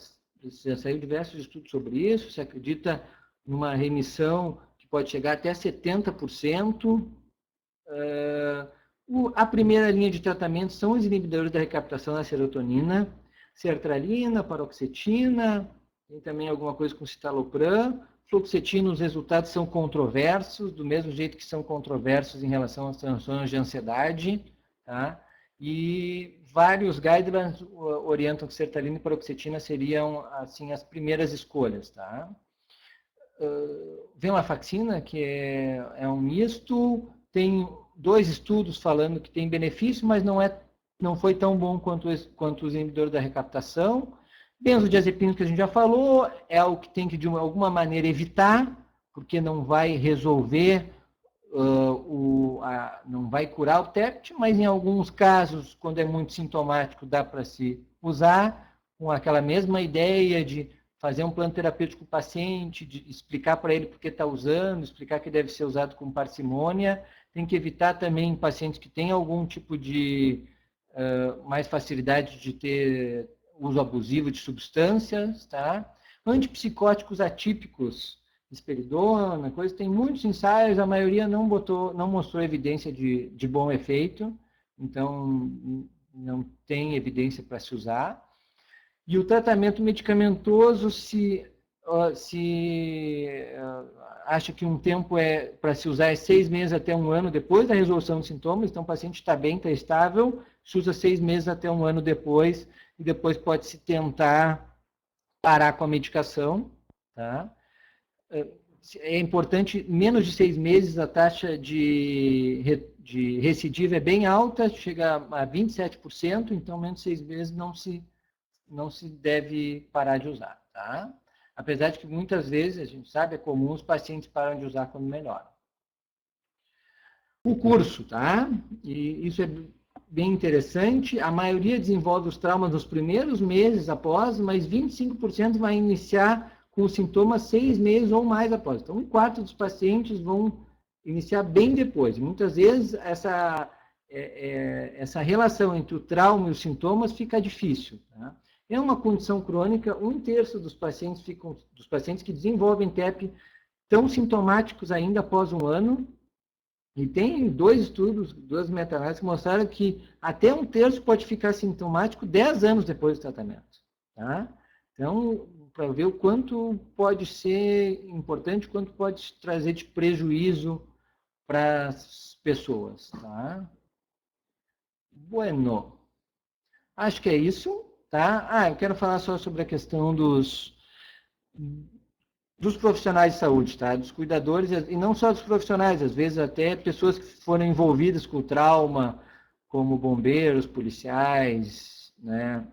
Já saiu diversos estudos sobre isso, se acredita numa remissão que pode chegar até 70%. A primeira linha de tratamento são os inibidores da recaptação da serotonina, sertralina, paroxetina, tem também alguma coisa com citalopram. Fluoxetina, os resultados são controversos, do mesmo jeito que são controversos em relação às transtornos de ansiedade, tá? E vários guidelines orientam que sertralina e paroxetina seriam, assim, as primeiras escolhas, tá? Venlafaxina, que é um misto, tem 2 estudos falando que tem benefício, mas não foi tão bom quanto os inibidores da recaptação. Benzodiazepina, que a gente já falou, é o que tem que, de alguma maneira, evitar, porque não vai resolver, não vai curar o TEPT, mas em alguns casos, quando é muito sintomático, dá para se usar, com aquela mesma ideia de fazer um plano terapêutico com o paciente, de explicar para ele por que está usando, explicar que deve ser usado com parcimônia. Tem que evitar também em pacientes que têm algum tipo de mais facilidade de ter uso abusivo de substâncias, tá? Antipsicóticos atípicos, risperidona, coisa, tem muitos ensaios, a maioria não mostrou evidência de bom efeito, então não tem evidência para se usar. E o tratamento medicamentoso, se acha que um tempo para se usar 6 meses até 1 ano depois da resolução dos sintomas, então o paciente está bem, está estável, se usa 6 meses até 1 ano depois, e depois pode-se tentar parar com a medicação. Tá? É importante, menos de 6 meses, a taxa de recidiva é bem alta, chega a 27%, então menos de 6 meses não se deve parar de usar, tá? Apesar de que muitas vezes, a gente sabe, é comum os pacientes param de usar quando melhoram. O curso, tá? E isso é bem interessante. A maioria desenvolve os traumas nos primeiros meses após, mas 25% vai iniciar com os sintomas 6 meses ou mais após. Então, 1/4 dos pacientes vão iniciar bem depois. Muitas vezes, essa relação entre o trauma e os sintomas fica difícil, tá? É uma condição crônica, 1/3 dos pacientes que desenvolvem TEP estão sintomáticos ainda após 1 ano, e tem 2 estudos, 2 meta-análises que mostraram que até 1/3 pode ficar sintomático 10 anos depois do tratamento. Tá? Então, para ver o quanto pode ser importante, quanto pode trazer de prejuízo para as pessoas. Tá? Bueno, acho que é isso. Tá? Eu quero falar só sobre a questão dos profissionais de saúde, tá? Dos cuidadores, e não só dos profissionais, às vezes até pessoas que foram envolvidas com o trauma, como bombeiros, policiais, né?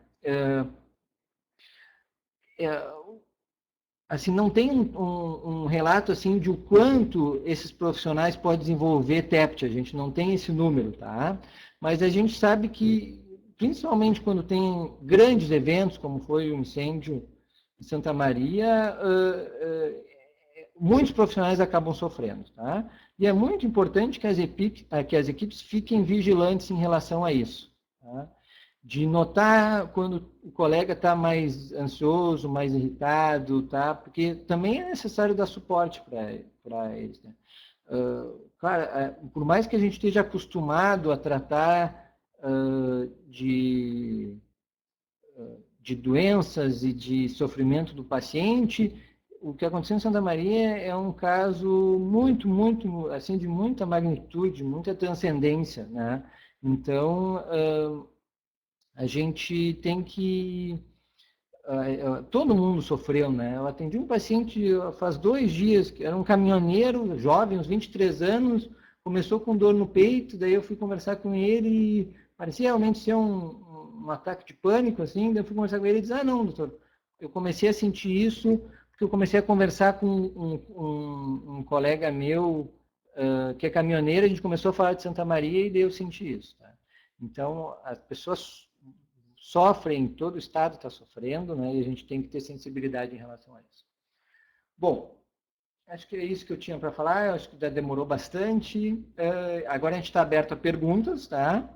Assim, não tem um relato assim de o quanto esses profissionais podem desenvolver TEPT, a gente não tem esse número, tá? Mas a gente sabe que, principalmente quando tem grandes eventos, como foi o incêndio em Santa Maria, muitos profissionais acabam sofrendo. Tá? E é muito importante que as equipes fiquem vigilantes em relação a isso. Tá? De notar quando o colega está mais ansioso, mais irritado, tá? Porque também é necessário dar suporte para eles. Né? Claro, por mais que a gente esteja acostumado a tratar de doenças e de sofrimento do paciente, o que aconteceu em Santa Maria é um caso muito, assim, de muita magnitude, muita transcendência, né? Então, a gente tem que... todo mundo sofreu, né? Eu atendi um paciente faz 2 dias, que era um caminhoneiro, jovem, uns 23 anos, começou com dor no peito, daí eu fui conversar com ele e parecia realmente ser um ataque de pânico, assim, daí eu fui conversar com ele e disse, não, doutor, eu comecei a sentir isso porque eu comecei a conversar com um colega meu que é caminhoneiro, a gente começou a falar de Santa Maria e daí eu senti isso. Tá? Então, as pessoas sofrem, todo o estado está sofrendo, né? E a gente tem que ter sensibilidade em relação a isso. Bom, acho que é isso que eu tinha para falar, eu acho que já demorou bastante. Agora a gente está aberto a perguntas, tá?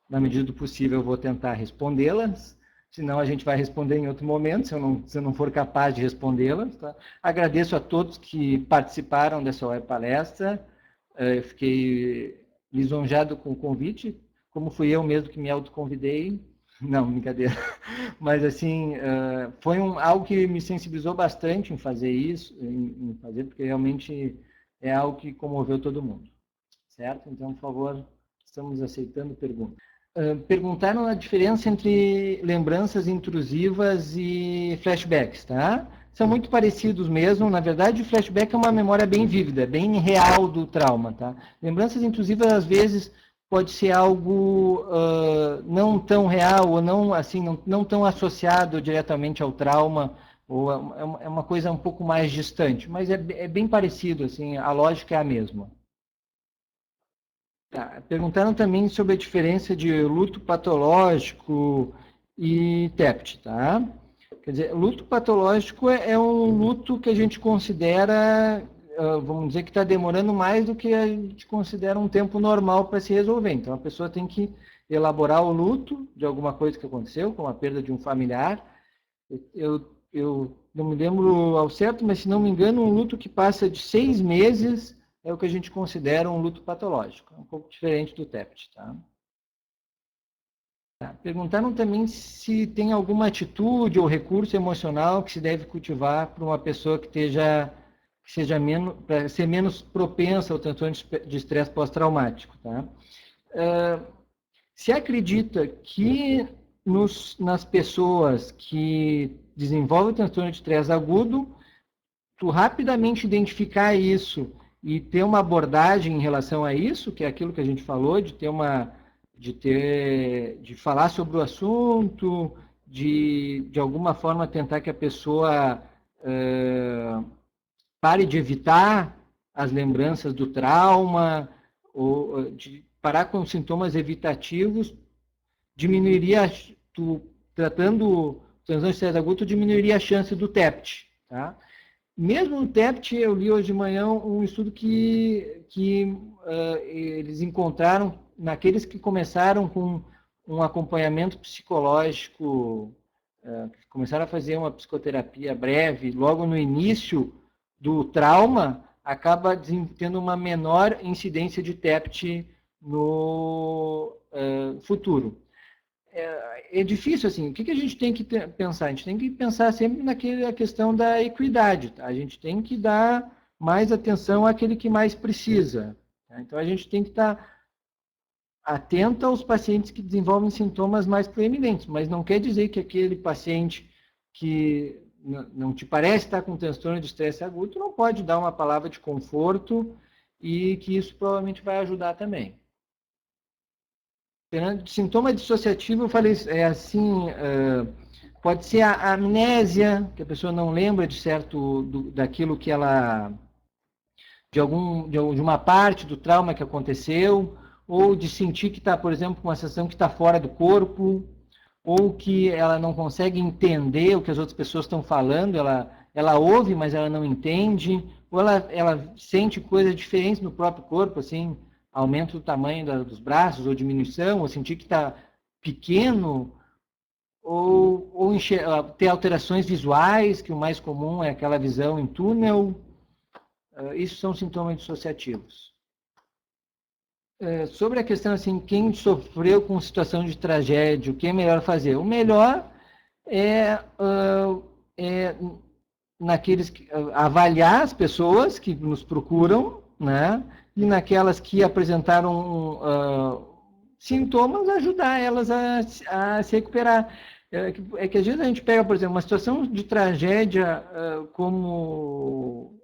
Na medida do possível eu vou tentar respondê-las, senão a gente vai responder em outro momento, se eu não for capaz de respondê-las. Tá? Agradeço a todos que participaram dessa web palestra, eu fiquei lisonjado com o convite, como fui eu mesmo que me autoconvidei. Não, brincadeira. Mas, assim, foi algo que me sensibilizou bastante em fazer isso, porque realmente é algo que comoveu todo mundo. Certo? Então, por favor, estamos aceitando perguntas. Perguntaram a diferença entre lembranças intrusivas e flashbacks, tá? São muito parecidos mesmo. Na verdade, o flashback é uma memória bem vívida, bem real do trauma, tá? Lembranças intrusivas, às vezes, pode ser algo não tão real ou não, assim, não tão associado diretamente ao trauma, ou é uma coisa um pouco mais distante, mas é bem parecido, assim, a lógica é a mesma. Tá. Perguntaram também sobre a diferença de luto patológico e TEPT, tá? Quer dizer, luto patológico é um luto que a gente considera, vamos dizer que está demorando mais do que a gente considera um tempo normal para se resolver. Então, a pessoa tem que elaborar o luto de alguma coisa que aconteceu, como a perda de um familiar. Eu não me lembro ao certo, mas se não me engano, um luto que passa de 6 meses é o que a gente considera um luto patológico. É um pouco diferente do TEPT, tá? Perguntaram também se tem alguma atitude ou recurso emocional que se deve cultivar para uma pessoa que seja menos, para ser menos propensa ao transtorno de estresse pós-traumático, tá? Se acredita que nas pessoas que desenvolvem o transtorno de estresse agudo, tu rapidamente identificar isso e ter uma abordagem em relação a isso, que é aquilo que a gente falou, de falar sobre o assunto, de alguma forma tentar que a pessoa pare de evitar as lembranças do trauma, ou de parar com sintomas evitativos, diminuiria, tratando o transtorno de estresse agudo, diminuiria a chance do TEPT, tá? Mesmo no TEPT, eu li hoje de manhã um estudo que eles encontraram naqueles que começaram com um acompanhamento psicológico, começaram a fazer uma psicoterapia breve, logo no início do trauma, acaba tendo uma menor incidência de TEPT no futuro. É difícil, assim, o que a gente tem que pensar? A gente tem que pensar sempre naquela questão da equidade, tá? A gente tem que dar mais atenção àquele que mais precisa. Tá? Então, a gente tem que estar atento aos pacientes que desenvolvem sintomas mais proeminentes, mas não quer dizer que aquele paciente que não te parece estar com transtorno de estresse agudo não pode dar uma palavra de conforto e que isso provavelmente vai ajudar também. Sintoma dissociativo, eu falei, pode ser a amnésia, que a pessoa não lembra de daquilo que ela, de uma parte do trauma que aconteceu, ou de sentir que está, por exemplo, com uma sensação que está fora do corpo, ou que ela não consegue entender o que as outras pessoas estão falando, ela ouve, mas ela não entende, ou ela sente coisas diferentes no próprio corpo, assim, aumento do tamanho dos braços, ou diminuição, ou sentir que está pequeno, ou ter alterações visuais, que o mais comum é aquela visão em túnel. Isso são sintomas dissociativos. Sobre a questão, assim, quem sofreu com situação de tragédia, o que é melhor fazer? O melhor é naqueles que, avaliar as pessoas que nos procuram, né? E naquelas que apresentaram sintomas, ajudar elas a se recuperar. É que às vezes a gente pega, por exemplo, uma situação de tragédia como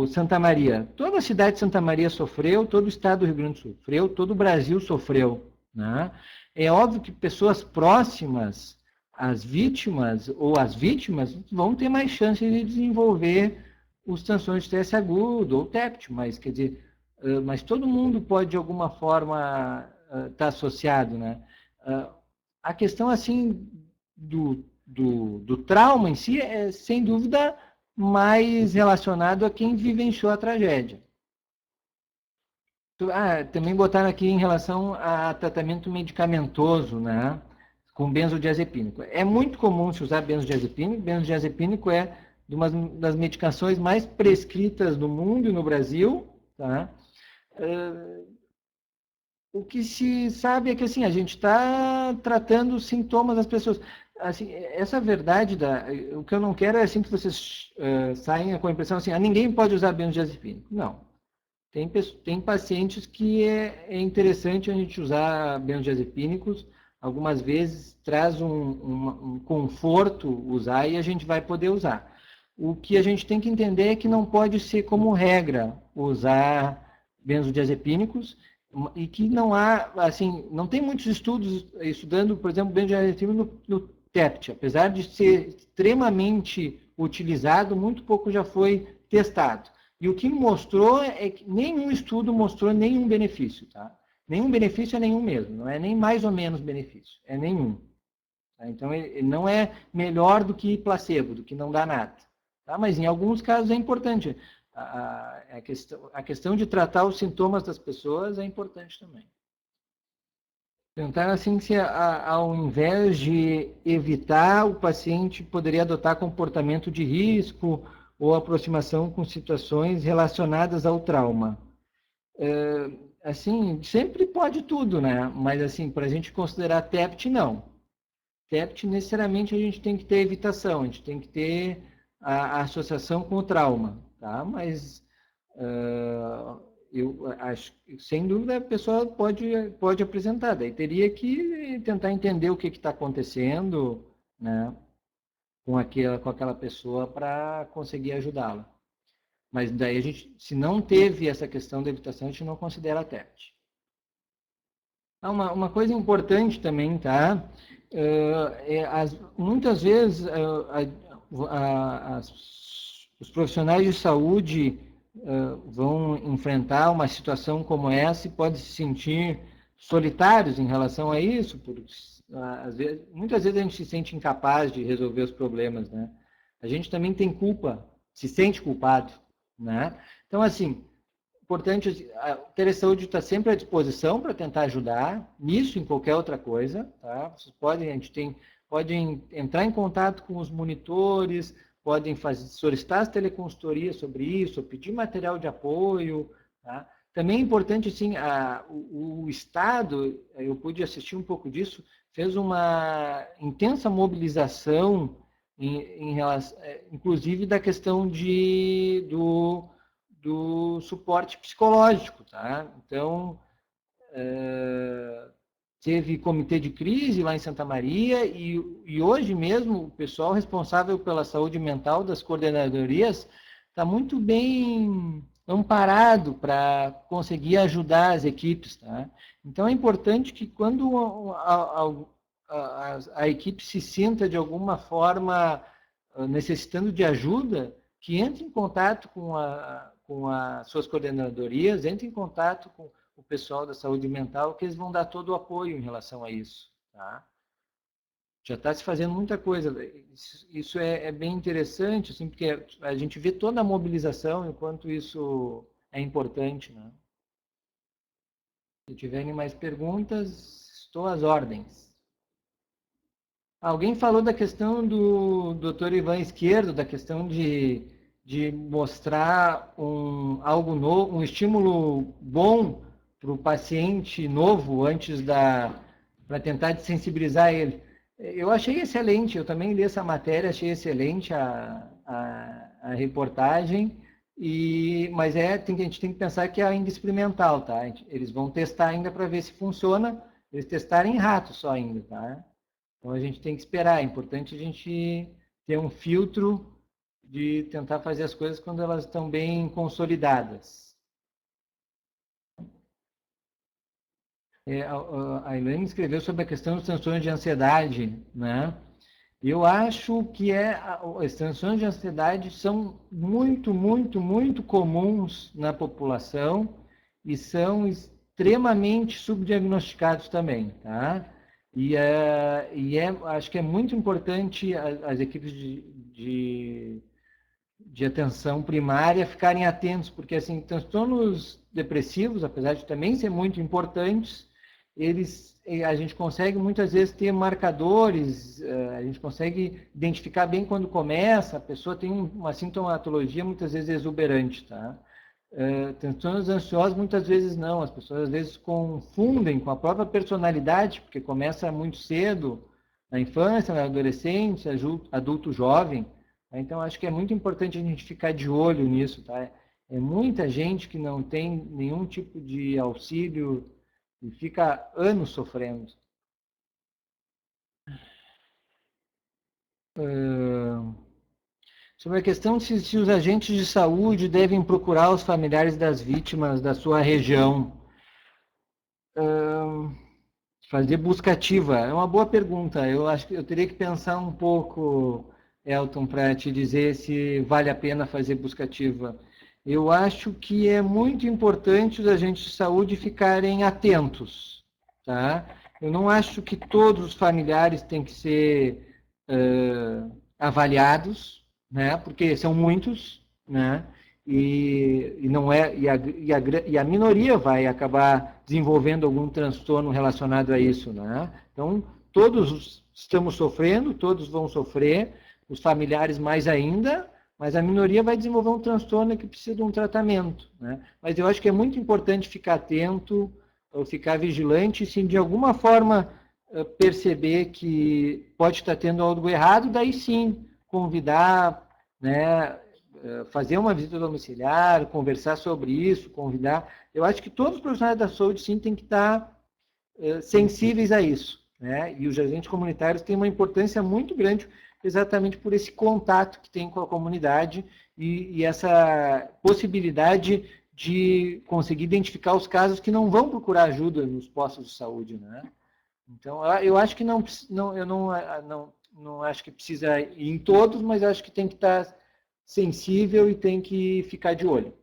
Santa Maria. Toda a cidade de Santa Maria sofreu, todo o estado do Rio Grande do Sul sofreu, todo o Brasil sofreu, né? É óbvio que pessoas próximas às vítimas ou as vítimas vão ter mais chance de desenvolver os transtornos de estresse agudo ou TEPT, mas quer dizer, mas todo mundo pode de alguma forma estar associado, né? A questão assim do trauma em si é sem dúvida mais relacionado a quem vivenciou a tragédia. Também botaram aqui em relação a tratamento medicamentoso, né? Com benzodiazepínico. É muito comum se usar benzodiazepínico. Benzodiazepínico é uma das medicações mais prescritas no mundo e no Brasil, tá? O que se sabe é que assim, a gente está tratando os sintomas das pessoas. Assim, essa verdade, o que eu não quero é assim que vocês saiam com a impressão assim, ninguém pode usar benzodiazepínico. Não. Tem pacientes que é interessante a gente usar benzodiazepínicos, algumas vezes traz um conforto usar e a gente vai poder usar. O que a gente tem que entender é que não pode ser como regra usar benzodiazepínicos e que não há, assim, não tem muitos estudos estudando, por exemplo, benzodiazepínico no TEPT, apesar de ser extremamente utilizado, muito pouco já foi testado. E o que mostrou é que nenhum estudo mostrou nenhum benefício, tá? Nenhum benefício é nenhum mesmo, não é nem mais ou menos benefício, é nenhum. Tá? Então, ele não é melhor do que placebo, do que não dá nada. Tá? Mas em alguns casos é importante. A questão de tratar os sintomas das pessoas é importante também. Tentar, assim, se ao invés de evitar, o paciente poderia adotar comportamento de risco ou aproximação com situações relacionadas ao trauma. Assim, sempre pode tudo, né? Mas, assim, para a gente considerar TEPT, não. TEPT, necessariamente, a gente tem que ter evitação, a gente tem que ter a associação com o trauma, tá? Mas eu acho que, sem dúvida, a pessoa pode apresentar. Daí teria que tentar entender o que está acontecendo, né, com aquela pessoa para conseguir ajudá-la. Mas daí a gente, se não teve essa questão da evitação, a gente não considera TEPT. Uma coisa importante também, tá? Muitas vezes os profissionais de saúde vão enfrentar uma situação como essa e podem se sentir solitários em relação a isso, porque muitas vezes a gente se sente incapaz de resolver os problemas, né? A gente também tem culpa, se sente culpado, né? Então, assim, importante, a Telesaúde está sempre à disposição para tentar ajudar nisso, em qualquer outra coisa, tá? Vocês podem entrar em contato com os monitores, podem solicitar as teleconsultorias sobre isso, pedir material de apoio, tá? Também é importante, assim, o Estado, eu pude assistir um pouco disso, fez uma intensa mobilização em relação, inclusive da questão do suporte psicológico, tá? Então, teve comitê de crise lá em Santa Maria e hoje mesmo o pessoal responsável pela saúde mental das coordenadorias está muito bem amparado para conseguir ajudar as equipes, tá? Então, é importante que quando a equipe se sinta de alguma forma necessitando de ajuda, que entre em contato com as suas coordenadorias, entre em contato com o pessoal da saúde mental, que eles vão dar todo o apoio em relação a isso. Tá? Já está se fazendo muita coisa. Isso é bem interessante, assim, porque a gente vê toda a mobilização, enquanto isso é importante, né? Se tiverem mais perguntas, estou às ordens. Alguém falou da questão do Dr. Ivan Esquerdo, da questão de mostrar algo novo, um estímulo bom para o paciente novo antes para tentar sensibilizar ele. Eu achei excelente, eu também li essa matéria, achei excelente a reportagem, mas a gente tem que pensar que é ainda experimental, tá? Eles vão testar ainda para ver se funciona, eles testarem em ratos só ainda, tá? Então a gente tem que esperar. É importante a gente ter um filtro de tentar fazer as coisas quando elas estão bem consolidadas. A Elaine escreveu sobre a questão dos transtornos de ansiedade, né? Eu acho que as transtornos de ansiedade são muito, muito, muito comuns na população e são extremamente subdiagnosticados também, tá? Acho que é muito importante as equipes de atenção primária ficarem atentos, porque assim, transtornos depressivos, apesar de também ser muito importantes, a gente consegue muitas vezes ter marcadores, a gente consegue identificar bem quando começa, a pessoa tem uma sintomatologia muitas vezes exuberante, tá? Transtornos ansiosos muitas vezes não, as pessoas às vezes confundem com a própria personalidade, porque começa muito cedo, na infância, na adolescência, adulto jovem. Então acho que é muito importante a gente ficar de olho nisso, tá? É muita gente que não tem nenhum tipo de auxílio e fica anos sofrendo. Sobre a questão de se os agentes de saúde devem procurar os familiares das vítimas da sua região. Fazer busca ativa é uma boa pergunta. Eu acho que eu teria que pensar um pouco, Elton, para te dizer se vale a pena fazer busca ativa. Eu acho que é muito importante os agentes de saúde ficarem atentos, tá? Eu não acho que todos os familiares têm que ser avaliados, né? Porque são muitos, né? Não é e a minoria vai acabar desenvolvendo algum transtorno relacionado a isso, né? Então todos estamos sofrendo, todos vão sofrer, os familiares mais ainda, mas a minoria vai desenvolver um transtorno que precisa de um tratamento, né? Mas eu acho que é muito importante ficar atento, ou ficar vigilante, se de alguma forma perceber que pode estar tendo algo errado, daí sim convidar, né, fazer uma visita domiciliar, conversar sobre isso, convidar. Eu acho que todos os profissionais da saúde, sim, têm que estar sensíveis a isso, né? E os agentes comunitários têm uma importância muito grande exatamente por esse contato que tem com a comunidade e essa possibilidade de conseguir identificar os casos que não vão procurar ajuda nos postos de saúde, né? Então, eu acho que eu não acho que precisa ir em todos, mas acho que tem que estar sensível e tem que ficar de olho.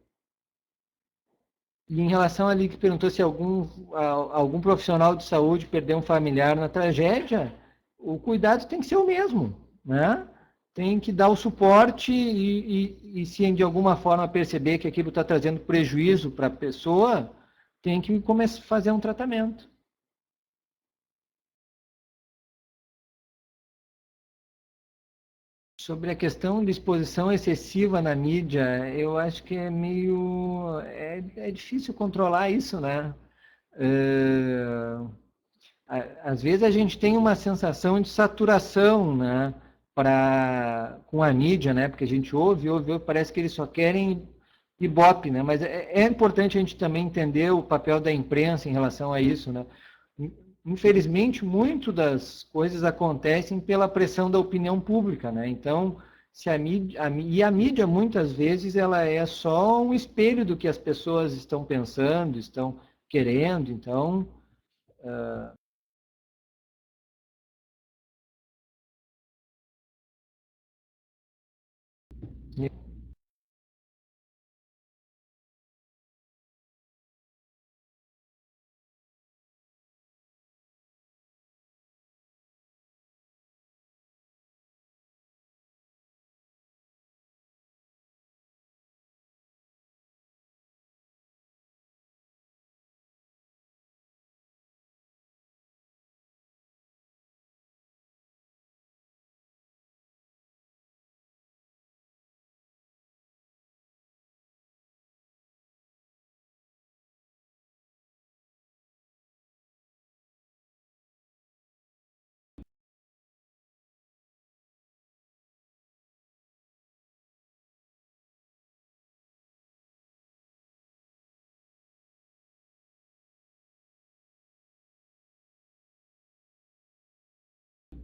E em relação ali que perguntou se algum profissional de saúde perdeu um familiar na tragédia, o cuidado tem que ser o mesmo, né? Tem que dar o suporte e se de alguma forma perceber que aquilo está trazendo prejuízo para a pessoa, tem que começar a fazer um tratamento. Sobre a questão de exposição excessiva na mídia, eu acho que é meio. É difícil controlar isso, né? É, às vezes a gente tem uma sensação de saturação, né? Com a mídia, né? Porque a gente ouve, parece que eles só querem ibope, né? Mas é importante a gente também entender o papel da imprensa em relação a isso, né? Infelizmente, muito das coisas acontecem pela pressão da opinião pública, né? Então, se a mídia muitas vezes ela é só um espelho do que as pessoas estão pensando, estão querendo, então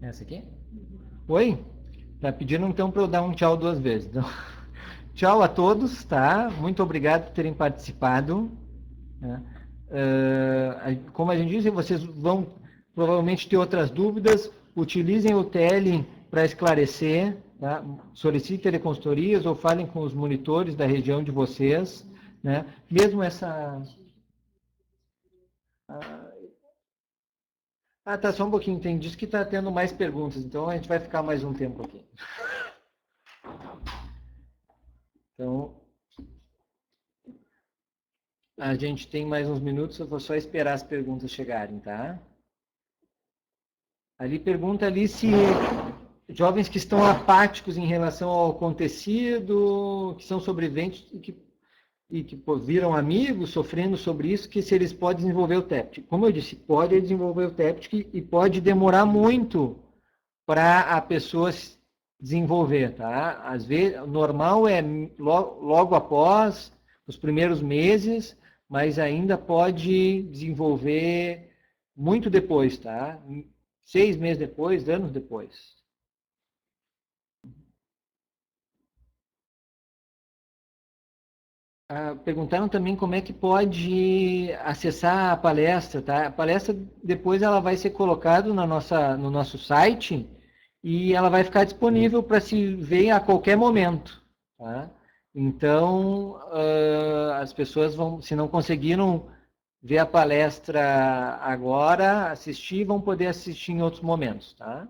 Essa aqui? Oi? Tá pedindo então para eu dar um tchau 2 vezes. Então, tchau a todos, tá? Muito obrigado por terem participado. Né? Como a gente disse, vocês vão provavelmente ter outras dúvidas. Utilizem o TL para esclarecer, tá? Solicitem teleconsultorias ou falem com os monitores da região de vocês. Né? Mesmo essa. Tá, só um pouquinho. Tem, diz que está tendo mais perguntas, então a gente vai ficar mais um tempo aqui. Então, a gente tem mais uns minutos, eu vou só esperar as perguntas chegarem, tá? Ali pergunta ali se jovens que estão apáticos em relação ao acontecido, que são sobreviventes e que viram amigos sofrendo sobre isso, que se eles podem desenvolver o TEPT. Como eu disse, pode desenvolver o TEPT e pode demorar muito para a pessoa desenvolver, tá? Às vezes, o normal é logo após os primeiros meses, mas ainda pode desenvolver muito depois, tá? 6 meses depois, anos depois. Perguntaram também como é que pode acessar a palestra, tá? A palestra depois ela vai ser colocada no nosso site e ela vai ficar disponível para se ver a qualquer momento, tá? Então, as pessoas vão, se não conseguiram ver a palestra agora, assistir, vão poder assistir em outros momentos, tá?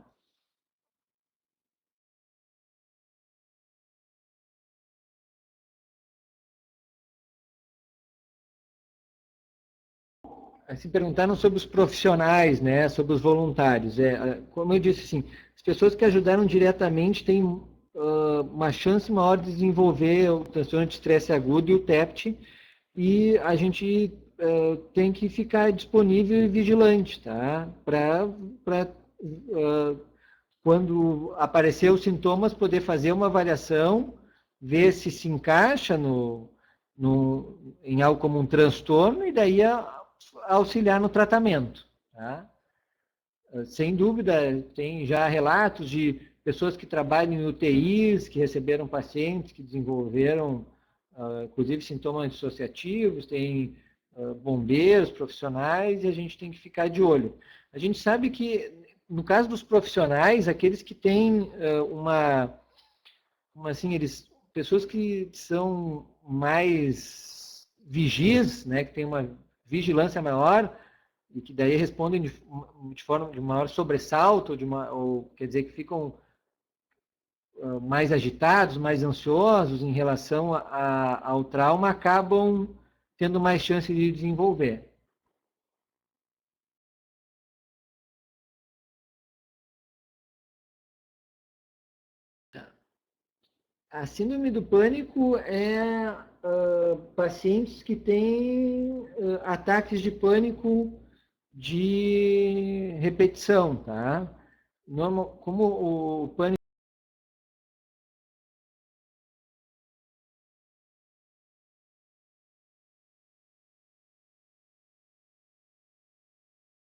Se perguntaram sobre os profissionais, né, sobre os voluntários. Como eu disse, assim, as pessoas que ajudaram diretamente têm uma chance maior de desenvolver o transtorno de estresse agudo e o TEPT, e a gente tem que ficar disponível e vigilante, tá? Para quando aparecer os sintomas, poder fazer uma avaliação, ver se encaixa em algo como um transtorno e daí auxiliar no tratamento. Tá? Sem dúvida, tem já relatos de pessoas que trabalham em UTIs, que receberam pacientes que desenvolveram, inclusive, sintomas dissociativos, tem bombeiros, profissionais, e a gente tem que ficar de olho. A gente sabe que, no caso dos profissionais, aqueles que têm assim, pessoas que são mais vigis, né, que têm uma vigilância maior, e que daí respondem de forma de maior sobressalto, ou quer dizer que ficam mais agitados, mais ansiosos em relação ao trauma, acabam tendo mais chance de desenvolver. A síndrome do pânico é pacientes que têm ataques de pânico de repetição, tá? Como o pânico